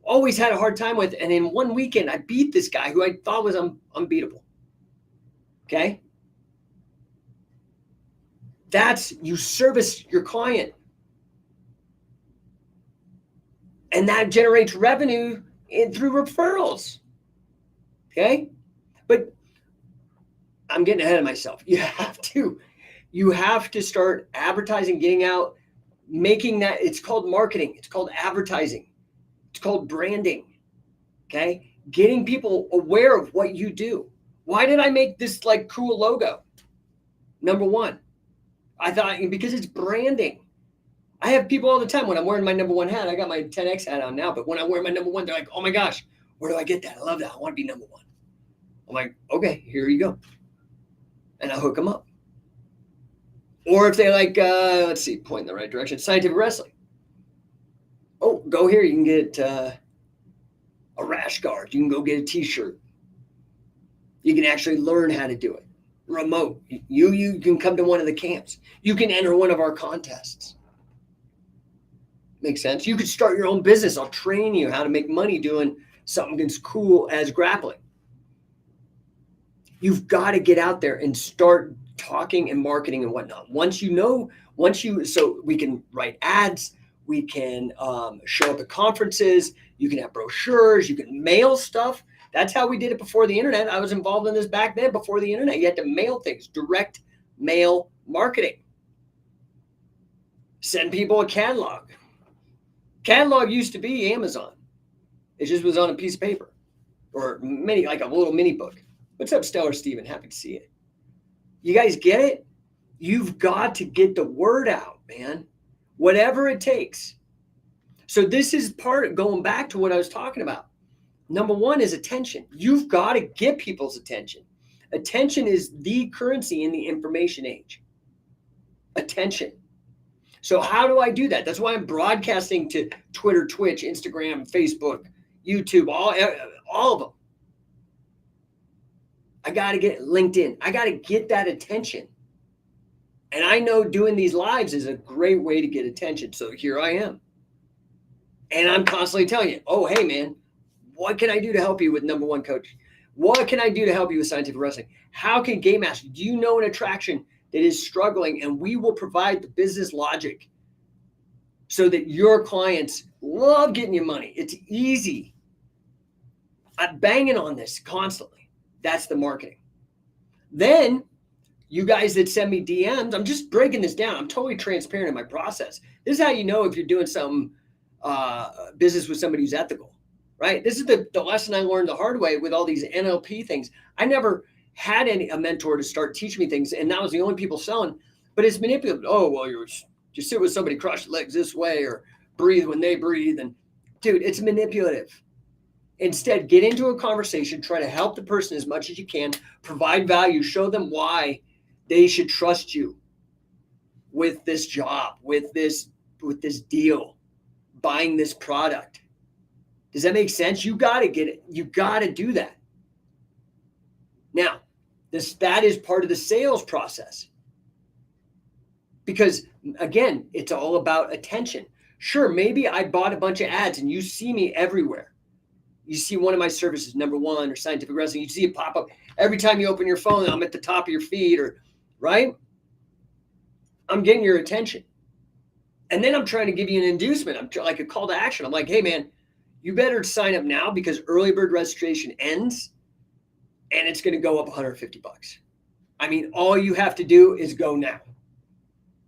always had a hard time with. And in one weekend, I beat this guy who I thought was unbeatable. Okay? That's, you service your client. And that generates revenue through referrals. Okay? But I'm getting ahead of myself. You have to start advertising, getting out, making that. It's called marketing. It's called advertising. It's called branding. Okay? Getting people aware of what you do. Why did I make this like cool logo? Number one, I thought because it's branding. I have people all the time when I'm wearing my number one hat. I got my 10X hat on now, but when I wear my number one, they're like, oh my gosh, where do I get that? I love that. I want to be number one. I'm like, okay, here you go. And I hook them up. Or if they like, let's see, point in the right direction, scientific wrestling. Oh, go here. You can get a rash guard. You can go get a t-shirt. You can actually learn how to do it. Remote. You can come to one of the camps. You can enter one of our contests. Makes sense? You could start your own business. I'll train you how to make money doing something as cool as grappling. You've got to get out there and start talking and marketing and whatnot. So we can write ads, we can show up at conferences, you can have brochures, you can mail stuff. That's how we did it before the internet. I was involved in this back then before the internet. You had to mail things, direct mail marketing. Send people a catalog. Catalog used to be Amazon. It just was on a piece of paper or like a little mini book. What's up, Stellar Steven? Happy to see it. You guys get it? You've got to get the word out, man. Whatever it takes. So this is part of going back to what I was talking about. Number one is attention. You've got to get people's attention. Attention is the currency in the information age. Attention. So how do I do that? That's why I'm broadcasting to Twitter, Twitch, Instagram, Facebook, YouTube, all of them. I got to get LinkedIn. I got to get that attention. And I know doing these lives is a great way to get attention. So here I am. And I'm constantly telling you, oh, hey, man, what can I do to help you with number one coach? What can I do to help you with scientific wrestling? How can Game Master? Do you know an attraction that is struggling? And we will provide the business logic so that your clients love getting you money. It's easy. I'm banging on this constantly. That's the marketing. Then you guys that send me DMs, I'm just breaking this down. I'm totally transparent in my process. This is how you know if you're doing some business with somebody who's ethical, right? This is the lesson I learned the hard way with all these NLP things. I never had a mentor to start teaching me things, and that was the only people selling. But it's manipulative. Oh, well, you sit with somebody, cross your legs this way, or breathe when they breathe. And dude, it's manipulative. Instead, get into a conversation, try to help the person as much as you can, provide value, show them why they should trust you with this job, with this deal, buying this product. Does that make sense? You got to get it. You got to do that. Now, that is part of the sales process. Because again, it's all about attention. Sure, maybe I bought a bunch of ads and you see me everywhere. You see one of my services, No1 or Scientific Wrestling, you see it pop up every time you open your phone. I'm at the top of your feed, or right? I'm getting your attention. And then I'm trying to give you an inducement. I'm like a call to action. I'm like, hey man, you better sign up now because early bird registration ends and it's going to go up $150. I mean, all you have to do is go now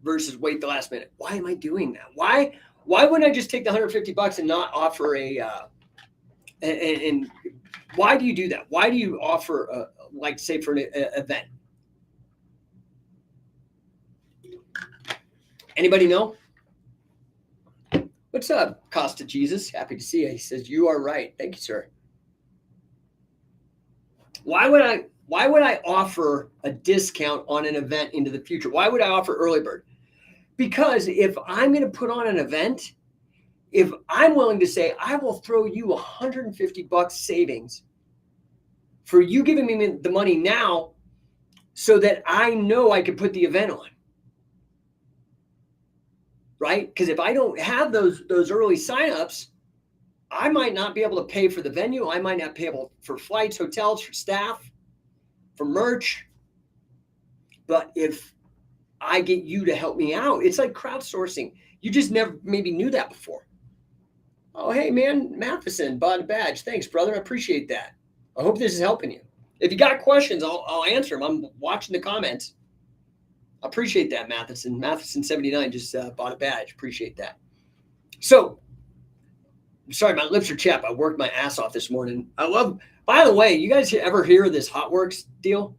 versus wait the last minute. Why am I doing that? Why wouldn't I just take the $150 and not offer and why do you do that? Why do you offer like say for an event? Anybody know? What's up, Costa Jesus? Happy to see you. He says, you are right. Thank you, sir. Why would I offer a discount on an event into the future? Why would I offer early bird? Because if I'm going to put on an event, if I'm willing to say, I will throw you $150 savings for you giving me the money now so that I know I can put the event on. Right? Because if I don't have those early signups, I might not be able to pay for the venue. I might not be able for flights, hotels, for staff, for merch. But if I get you to help me out, it's like crowdsourcing. You just never maybe knew that before. Oh, hey, man, Matheson bought a badge. Thanks, brother. I appreciate that. I hope this is helping you. If you got questions, I'll answer them. I'm watching the comments. I appreciate that, Matheson. Matheson79 just bought a badge. Appreciate that. So, sorry, my lips are chapped. I worked my ass off this morning. By the way, you guys ever hear of this HotWorks deal?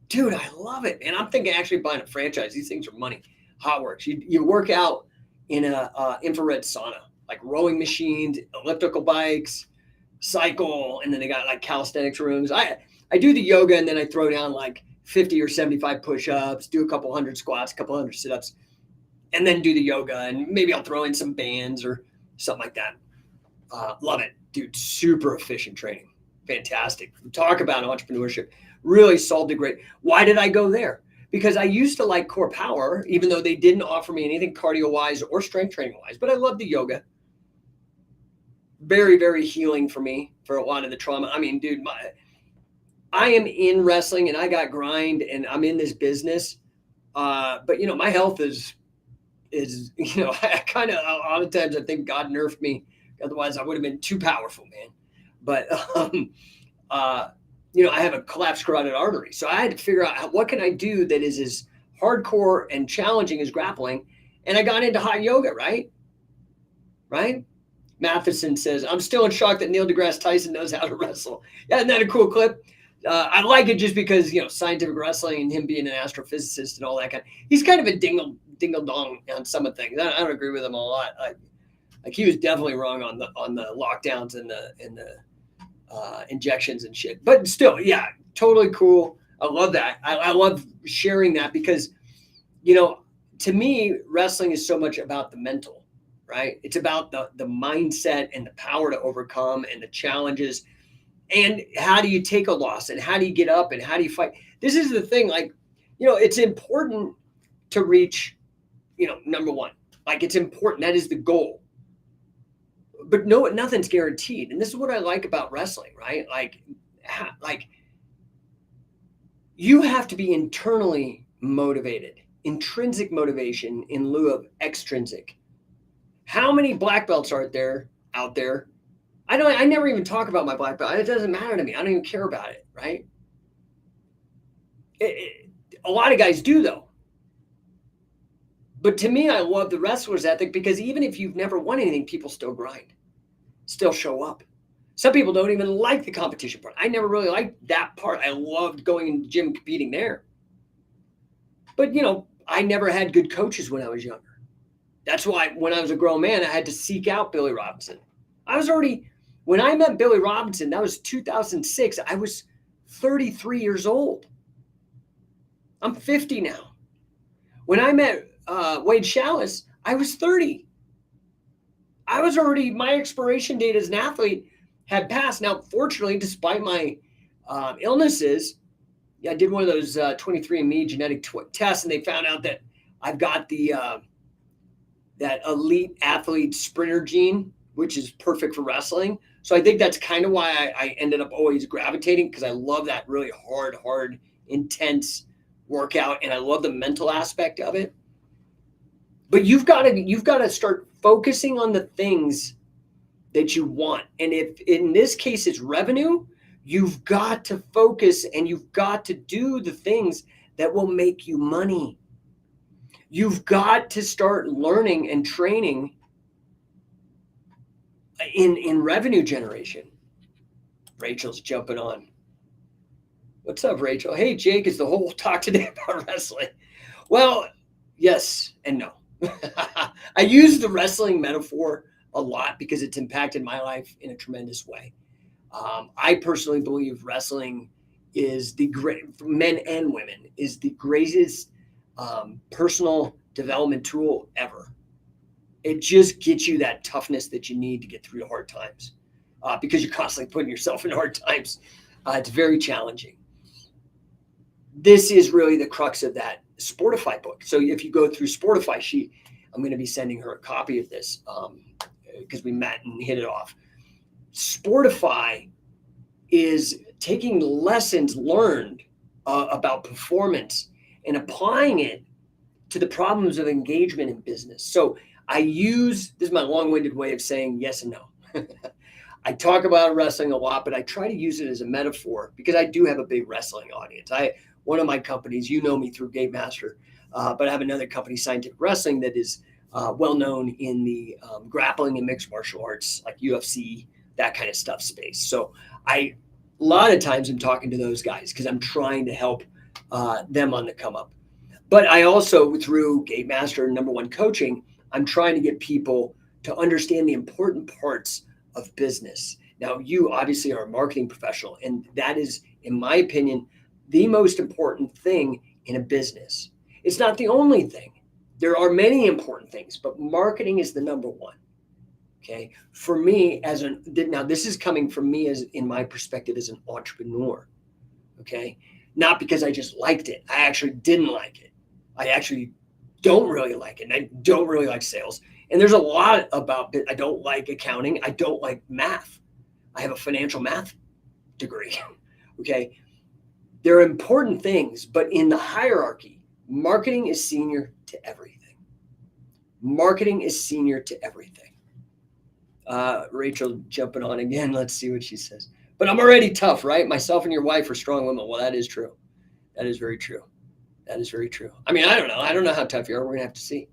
Dude, I love it. And I'm thinking actually buying a franchise. These things are money. HotWorks. You work out in a infrared sauna, like rowing machines, elliptical bikes, cycle, and then they got like calisthenics rooms. I do the yoga and then I throw down like 50 or 75 push-ups, do a couple hundred squats, a couple hundred sit-ups, and then do the yoga. And maybe I'll throw in some bands or something like that. Love it, dude. Super efficient training. Fantastic. Talk about entrepreneurship. Really solved it great. Why did I go there? Because I used to like Core Power, even though they didn't offer me anything cardio-wise or strength training-wise, but I love the yoga. Very, very healing for me for a lot of the trauma. I mean, dude, I am in wrestling and I got grind and I'm in this business. But you know, my health is, you know, I kind of, a lot of times I think God nerfed me. Otherwise I would have been too powerful, man. But, you know, I have a collapsed carotid artery. So I had to figure out what can I do that is as hardcore and challenging as grappling. And I got into hot yoga, right? Right? Matheson says, I'm still in shock that Neil deGrasse Tyson knows how to wrestle. Yeah, isn't that a cool clip? I like it just because, you know, scientific wrestling and him being an astrophysicist and all that he's kind of a dingle dong on some of things. I don't agree with him a lot. Like he was definitely wrong on the lockdowns and the injections and shit. But still, yeah, totally cool. I love that. I love sharing that because, you know, to me, wrestling is so much about the mental, right? It's about the mindset and the power to overcome and the challenges. And how do you take a loss and how do you get up and how do you fight? This is the thing, like, you know, it's important to reach, you know, number one. Like it's important. That is the goal. But no, nothing's guaranteed. And this is what I like about wrestling, right? Like you have to be internally motivated, intrinsic motivation in lieu of extrinsic. How many black belts are there out there? I never even talk about my black belt. It doesn't matter to me. I don't even care about it, right? A lot of guys do though. But to me, I love the wrestler's ethic because even if you've never won anything, people still grind, still show up. Some people don't even like the competition part. I never really liked that part. I loved going in the gym and competing there. But, I never had good coaches when I was younger. That's why when I was a grown man, I had to seek out Billy Robinson. When I met Billy Robinson, that was 2006. I was 33 years old. I'm 50 now. When I met Wade Chalice, I was 30. My expiration date as an athlete had passed. Now, fortunately, despite my illnesses, I did one of those 23andMe genetic tests, and they found out that I've got the that elite athlete sprinter gene, which is perfect for wrestling. So I think that's kind of why I ended up always gravitating, because I love that really hard, intense workout, and I love the mental aspect of it. But you've got to start focusing on the things that you want. And if in this case it's revenue, you've got to focus and you've got to do the things that will make you money. You've got to start learning and training in revenue generation. Rachel's jumping on. What's up, Rachel? Hey, Jake, is the whole talk today about wrestling? Well, yes and no. I use the wrestling metaphor a lot because it's impacted my life in a tremendous way. I personally believe wrestling is the great, for men and women, is the greatest personal development tool ever. It just gets you that toughness that you need to get through the hard times because you're constantly putting yourself in hard times. It's very challenging. This is really the crux of that Sportify book. So if you go through Sportify, I'm going to be sending her a copy of this because we met and hit it off. Sportify is taking lessons learned about performance and applying it to the problems of engagement in business. So this is my long-winded way of saying yes and no. I talk about wrestling a lot, but I try to use it as a metaphor because I do have a big wrestling audience. One of my companies, you know me through Game Master, but I have another company, Scientific Wrestling, that is well known in the grappling and mixed martial arts, like UFC, that kind of stuff space. So a lot of times I'm talking to those guys because I'm trying to help them on the come up. But I also, through Game Master and No1 Coaching, I'm trying to get people to understand the important parts of business. Now, you obviously are a marketing professional, and that is, in my opinion, the most important thing in a business. It's not the only thing. There are many important things, but marketing is the number one. Okay. For me, now this is coming from me as in my perspective as an entrepreneur. Okay. Not because I just liked it. I actually didn't like it. I actually don't really like it. And I don't really like sales. And there's a lot about it. I don't like accounting. I don't like math. I have a financial math degree. Okay. There are important things, but in the hierarchy, marketing is senior to everything. Marketing is senior to everything. Rachel jumping on again. Let's see what she says. But I'm already tough, right? Myself and your wife are strong women. Well, that is true. That is very true. That is very true. I mean, I don't know. I don't know how tough you are. We're going to have to see.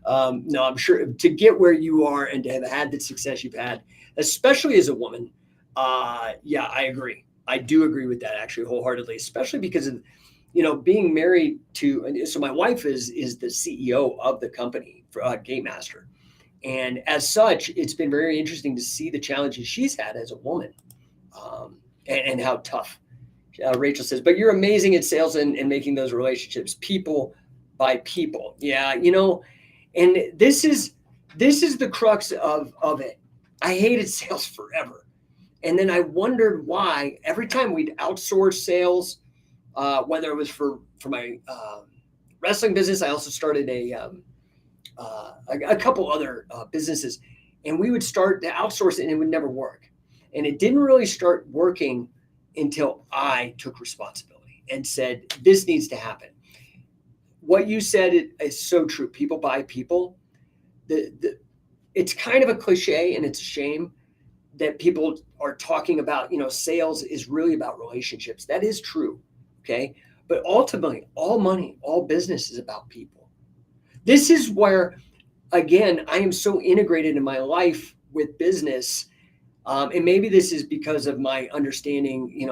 No, I'm sure to get where you are and to have had the success you've had, especially as a woman. Yeah, I agree. I do agree with that actually wholeheartedly, especially because of, being married to, so my wife is the CEO of the company for Game Master. And as such, it's been very interesting to see the challenges she's had as a woman and how tough. Rachel says, but you're amazing at sales and making those relationships, people by people. Yeah, and this is the crux of it. I hated sales forever. And then I wondered why every time we'd outsource sales, whether it was for my wrestling business, I also started a couple other businesses, and we would start to outsource it and it would never work. And it didn't really start working until I took responsibility and said, this needs to happen. What you said is so true. People buy people. it's kind of a cliche, and it's a shame that people are talking about, sales is really about relationships. That is true. Okay. But ultimately, all money, all business is about people. This is where, again, I am so integrated in my life with business. And maybe this is because of my understanding,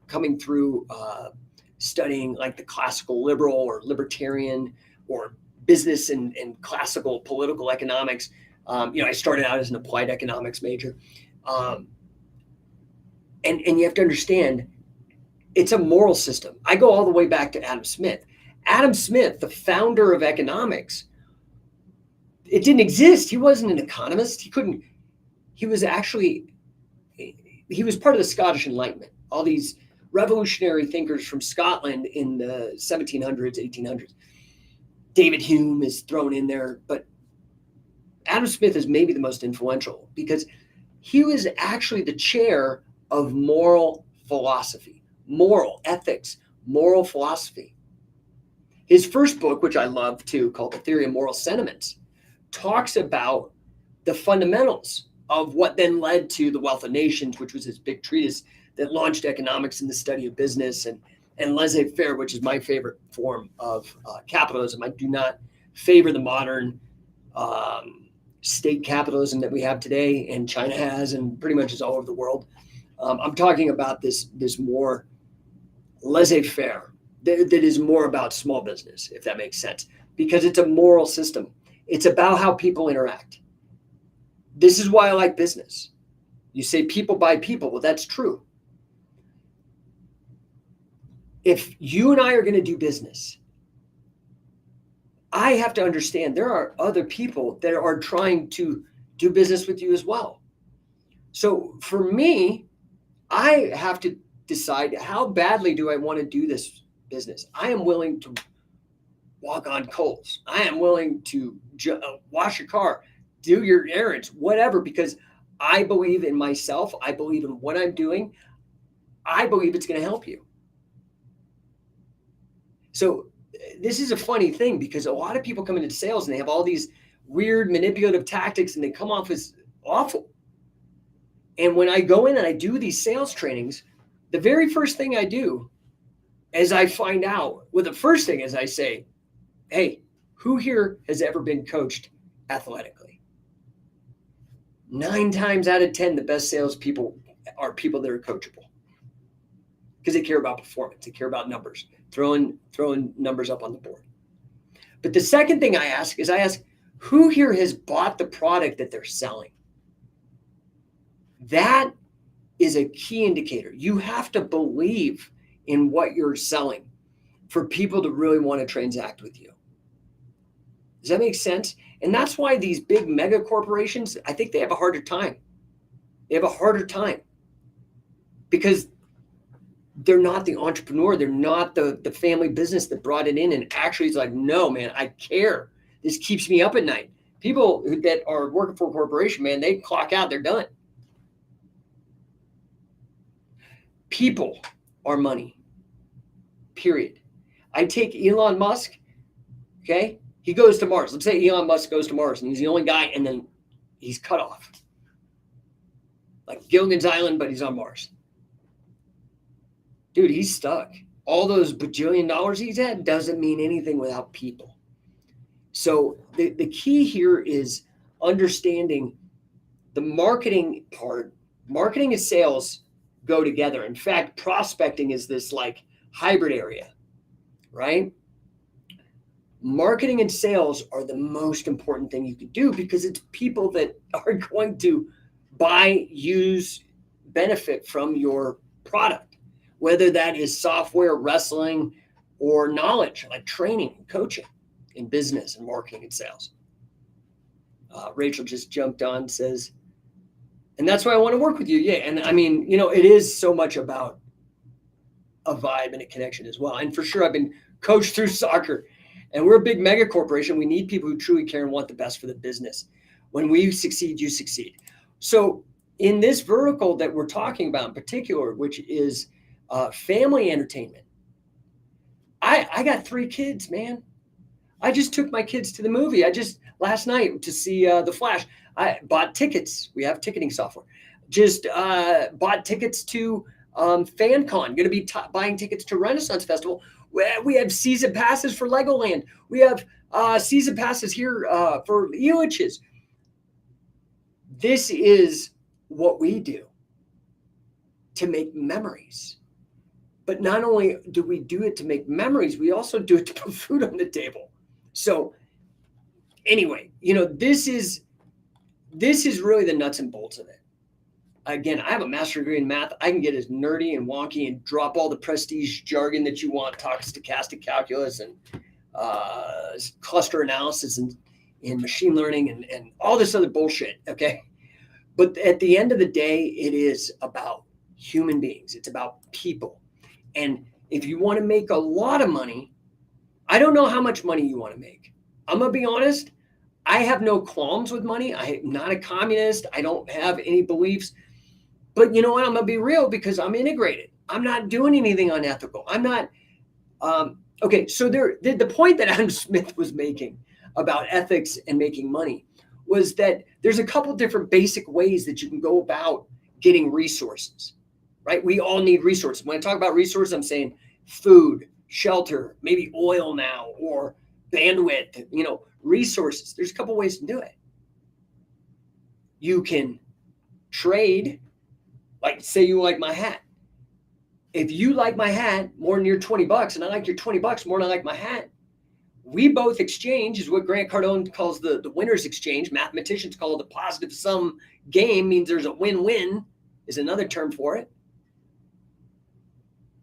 coming through studying like the classical liberal or libertarian or business and classical political economics. I started out as an applied economics major. And you have to understand, it's a moral system. I go all the way back to Adam Smith. Adam Smith, the founder of economics, it didn't exist. He wasn't an economist. He was part of the Scottish Enlightenment. All these revolutionary thinkers from Scotland in the 1700s, 1800s. David Hume is thrown in there, but Adam Smith is maybe the most influential because he was actually the chair of moral philosophy, moral ethics, moral philosophy. His first book, which I love too, called The Theory of Moral Sentiments, talks about the fundamentals of what then led to The Wealth of Nations, which was his big treatise that launched economics and the study of business, and laissez-faire, which is my favorite form of capitalism. I do not favor the modern state capitalism that we have today, and China has, and pretty much is all over the world. I'm talking about this more laissez-faire that is more about small business, if that makes sense, because it's a moral system. It's about how people interact. This is why I like business. You say people buy people. Well, that's true. If you and I are going to do business, I have to understand there are other people that are trying to do business with you as well. So for me, I have to decide, how badly do I want to do this business? I am willing to walk on coals. I am willing to wash your car, do your errands, whatever, because I believe in myself. I believe in what I'm doing. I believe it's going to help you. So this is a funny thing because a lot of people come into sales and they have all these weird manipulative tactics and they come off as awful. And when I go in and I do these sales trainings, the very first thing I do is I find out, well, the first thing is I say, hey, who here has ever been coached athletically? 9 times out of 10, the best salespeople are people that are coachable because they care about performance. They care about numbers, throwing numbers up on the board. But the second thing I ask is who here has bought the product that they're selling? That is a key indicator. You have to believe in what you're selling for people to really want to transact with you. Does that make sense? And that's why these big mega corporations, I think they have a harder time. They have a harder time because they're not the entrepreneur. They're not the family business that brought it in and actually is like, no, man, I care. This keeps me up at night. People that are working for a corporation, man, they clock out, they're done. People are money, period. I take Elon Musk, okay? He goes to Mars. Let's say Elon Musk goes to Mars and he's the only guy and then he's cut off. Like Gilligan's Island, but he's on Mars. Dude, he's stuck. All those bajillion dollars he's had doesn't mean anything without people. So the key here is understanding the marketing part. Marketing and sales go together. In fact, prospecting is this like hybrid area, right? Marketing and sales are the most important thing you can do because it's people that are going to buy, use, benefit from your product, whether that is software, wrestling, or knowledge like training and coaching in business and marketing and sales. Rachel just jumped on, says, and that's why I want to work with you. Yeah. And I mean, it is so much about a vibe and a connection as well. And for sure, I've been coached through soccer and we're a big mega corporation. We need people who truly care and want the best for the business. When we succeed, you succeed. So in this vertical that we're talking about in particular, which is family entertainment, I got 3 kids, man. I just took my kids to the movie. Last night to see The Flash. I bought tickets. We have ticketing software. Just bought tickets to FanCon. Going to be buying tickets to Renaissance Festival. We have season passes for Legoland. We have season passes here for Elitch's. This is what we do to make memories. But not only do we do it to make memories, we also do it to put food on the table. So anyway, this is really the nuts and bolts of it. Again, I have a master's degree in math. I can get as nerdy and wonky and drop all the prestige jargon that you want, talk stochastic calculus and cluster analysis and machine learning and all this other bullshit, okay? But at the end of the day, it is about human beings. It's about people. And if you want to make a lot of money, I don't know how much money you want to make. I'm going to be honest. I have no qualms with money. I'm not a communist. I don't have any beliefs. But you know what? I'm going to be real because I'm integrated. I'm not doing anything unethical. I'm not. Okay, so the point that Adam Smith was making about ethics and making money was that there's a couple different basic ways that you can go about getting resources, right? We all need resources. When I talk about resources, I'm saying food, shelter, maybe oil now, or bandwidth, resources. There's a couple ways to do it. You can trade, like say you like my hat. If you like my hat more than your $20 and I like your $20 more than I like my hat, we both exchange is what Grant Cardone calls the winner's exchange. Mathematicians call it a positive sum game, means there's a win-win is another term for it.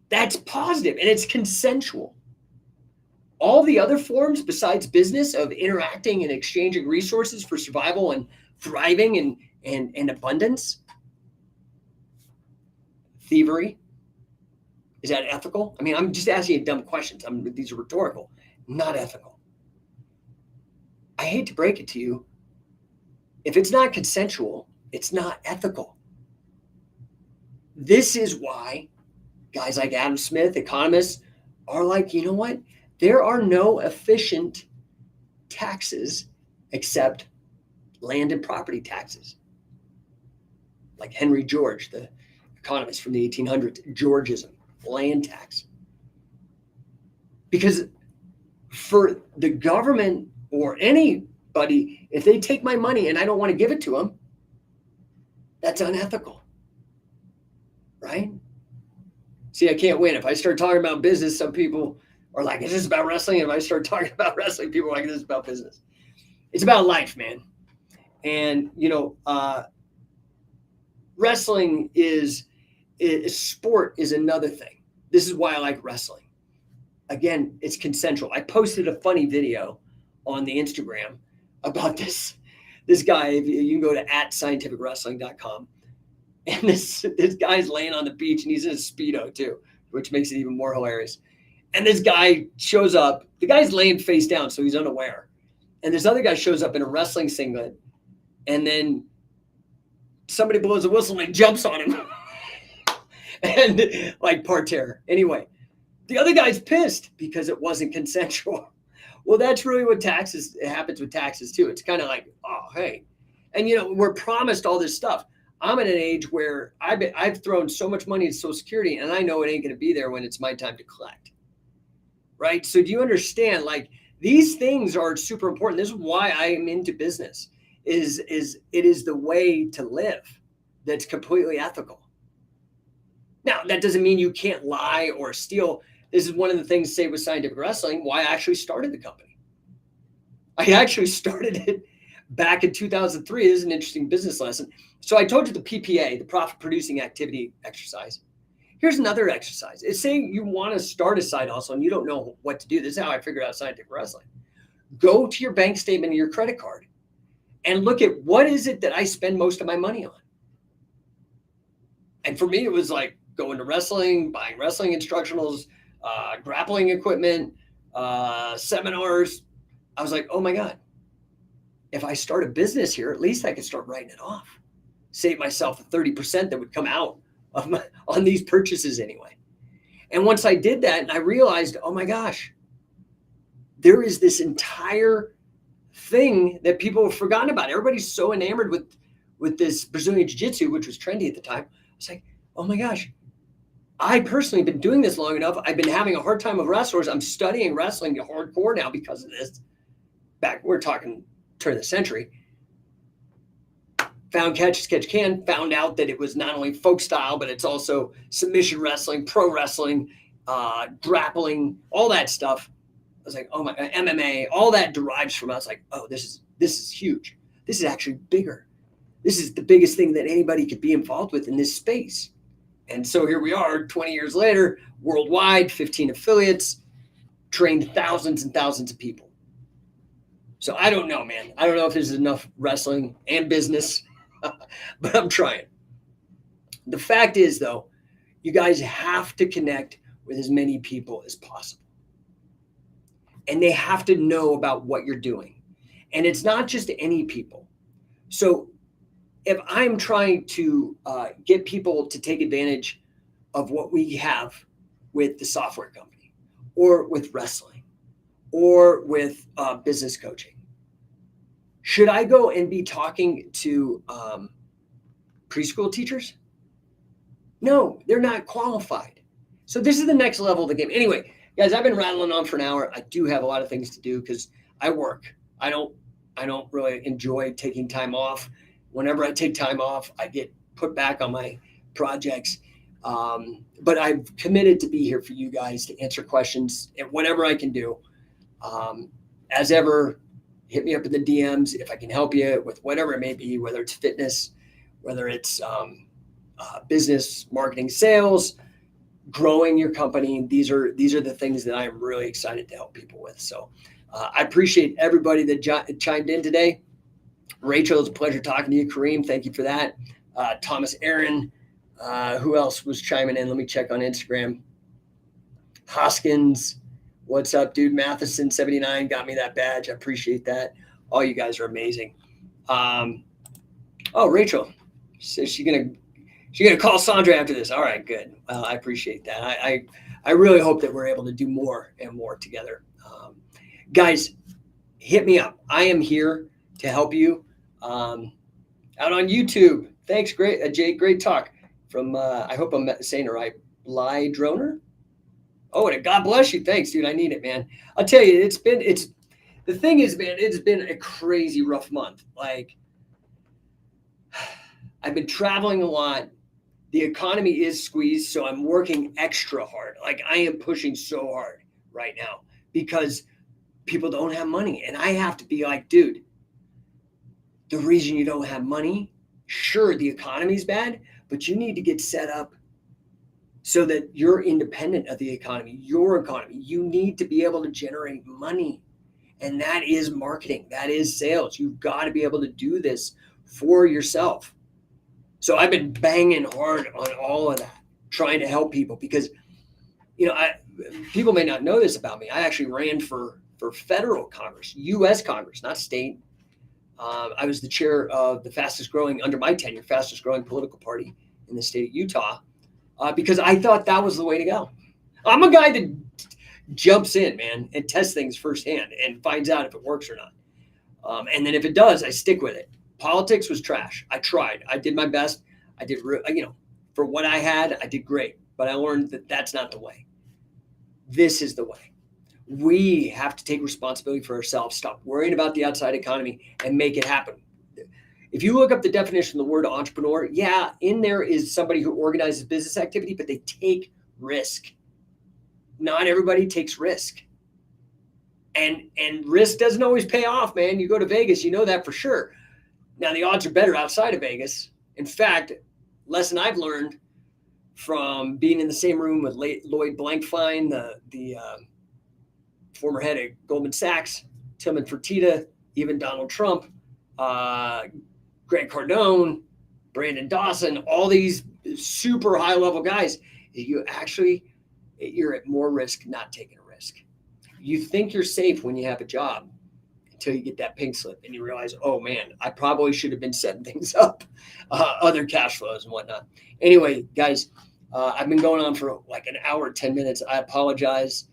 That's positive and it's consensual. All the other forms besides business of interacting and exchanging resources for survival and thriving and abundance, thievery, is that ethical? I mean, I'm just asking you dumb questions. These are rhetorical, not ethical. I hate to break it to you. If it's not consensual, it's not ethical. This is why guys like Adam Smith, economists, are like, you know what? There are no efficient taxes except land and property taxes. Like Henry George, the economist from the 1800s, Georgism, land tax. Because for the government or anybody, if they take my money and I don't want to give it to them, that's unethical, right? See, I can't win. If I start talking about business, some people are like, is this about wrestling? And if I start talking about wrestling, people are like, this is about business. It's about life, man. And, wrestling is sport is another thing. This is why I like wrestling. Again, it's consensual. I posted a funny video on the Instagram about this guy. You can go to @scientificwrestling.com. And this guy's laying on the beach and he's in a Speedo too, which makes it even more hilarious. And this guy shows up. The guy's laying face down, so he's unaware. And this other guy shows up in a wrestling singlet. And then somebody blows a whistle and he jumps on him. And like parterre. Anyway, the other guy's pissed because it wasn't consensual. Well, that's really what it happens with taxes too. It's kind of like, oh, hey. And, we're promised all this stuff. I'm at an age where I've thrown so much money into Social Security and I know it ain't going to be there when it's my time to collect. Right? So do you understand? Like, these things are super important. This is why I am into business. It is the way to live that's completely ethical. Now, that doesn't mean you can't lie or steal. This is one of the things, say, with Scientific Wrestling, why I actually started the company. I actually started it back in 2003. This is an interesting business lesson. So I told you the PPA, the profit producing activity exercise. Here's another exercise. It's saying you want to start a side hustle and you don't know what to do. This is how I figured out Scientific Wrestling. Go to your bank statement and your credit card and look at what is it that I spend most of my money on. And for me, it was like going to wrestling, buying wrestling instructionals, grappling equipment, seminars. I was like, oh my God, if I start a business here, at least I can start writing it off. Save myself the 30% that would come out on these purchases anyway. And once I did that and I realized, oh my gosh, there is this entire thing that people have forgotten about. Everybody's so enamored with this Brazilian Jiu-Jitsu, which was trendy at the time. It's like, oh my gosh, I personally have been doing this long enough. I've been having a hard time with wrestlers. I'm studying wrestling hardcore now because of this. Back, we're talking turn of the century. Found catch as catch can, found out that it was not only folk style, but it's also submission wrestling, pro wrestling, grappling, all that stuff. I was like, oh my, MMA, all that derives from us. Like, oh, this is huge. This is actually bigger. This is the biggest thing that anybody could be involved with in this space. And so here we are 20 years later, worldwide, 15 affiliates, trained thousands and thousands of people. So I don't know, man. I don't know if there's enough wrestling and business, but I'm trying. The fact is, though, you guys have to connect with as many people as possible. And they have to know about what you're doing. And it's not just any people. So if I'm trying to get people to take advantage of what we have with the software company or with wrestling or with business coaching, should I go and be talking to preschool teachers? No, they're not qualified. So this is the next level of the game. Anyway, guys, I've been rattling on for an hour. I do have a lot of things to do because I work. I don't really enjoy taking time off. Whenever I take time off, I get put back on my projects. But I've committed to be here for you guys to answer questions and whatever I can do. As ever, hit me up in the DMs if I can help you with whatever it may be, whether it's fitness, whether it's business, marketing, sales, growing your company. These are the things that I'm really excited to help people with. So I appreciate everybody that chimed in today. Rachel, it's a pleasure talking to you. Kareem, thank you for that. Thomas Aaron, who else was chiming in? Let me check on Instagram. Hoskins, what's up, dude? Matheson 79 got me that badge. I appreciate that. All you guys are amazing. Oh, Rachel says she's gonna call Sandra after this. All right, good. Well, I appreciate that. I really hope that we're able to do more and more together. Guys, hit me up. I am here to help you. Out on YouTube. Thanks, Jake. Great talk from. I hope I'm saying it right. Bly Droner. Oh, and God bless you. Thanks, dude. I need it, man. I'll tell you, the thing is, man, it's been a crazy rough month. Like, I've been traveling a lot. The economy is squeezed, so I'm working extra hard. Like, I am pushing so hard right now because people don't have money. And I have to be like, dude, the reason you don't have money, sure, the economy's bad, but you need to get set up so that you're independent of the economy, your economy. You need to be able to generate money. And that is marketing. That is sales. You've got to be able to do this for yourself. So I've been banging hard on all of that, trying to help people because, people may not know this about me. I actually ran for federal Congress, U.S. Congress, not state. I was the chair of the under my tenure, fastest growing political party in the state of Utah. Because I thought that was the way to go. I'm a guy that jumps in, man, and tests things firsthand and finds out if it works or not. And then if it does, I stick with it. Politics was trash. I tried. I did my best. I did, for what I had, I did great. But I learned that that's not the way. This is the way. We have to take responsibility for ourselves, stop worrying about the outside economy, and make it happen. If you look up the definition of the word entrepreneur, yeah, in there is somebody who organizes business activity, but they take risk. Not everybody takes risk. And risk doesn't always pay off, man. You go to Vegas, you know that for sure. Now, the odds are better outside of Vegas. In fact, lesson I've learned from being in the same room with Lloyd Blankfein, the former head of Goldman Sachs, Tillman Fertitta, even Donald Trump, Grant Cardone, Brandon Dawson, all these super high-level guys, you're at more risk not taking a risk. You think you're safe when you have a job until you get that pink slip and you realize, oh, man, I probably should have been setting things up, other cash flows and whatnot. Anyway, guys, I've been going on for like an hour, 10 minutes. I apologize.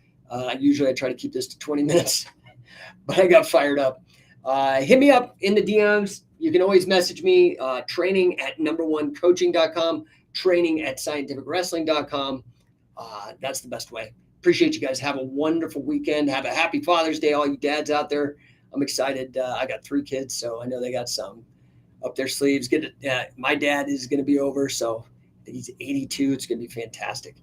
Usually I try to keep this to 20 minutes, but I got fired up. Hit me up in the DMs. You can always message me, training at no1coaching.com, training at scientificwrestling.com. That's the best way. Appreciate you guys. Have a wonderful weekend. Have a happy Father's Day, all you dads out there. I'm excited. I got 3 kids, so I know they got some up their sleeves. My dad is going to be over, so he's 82. It's going to be fantastic.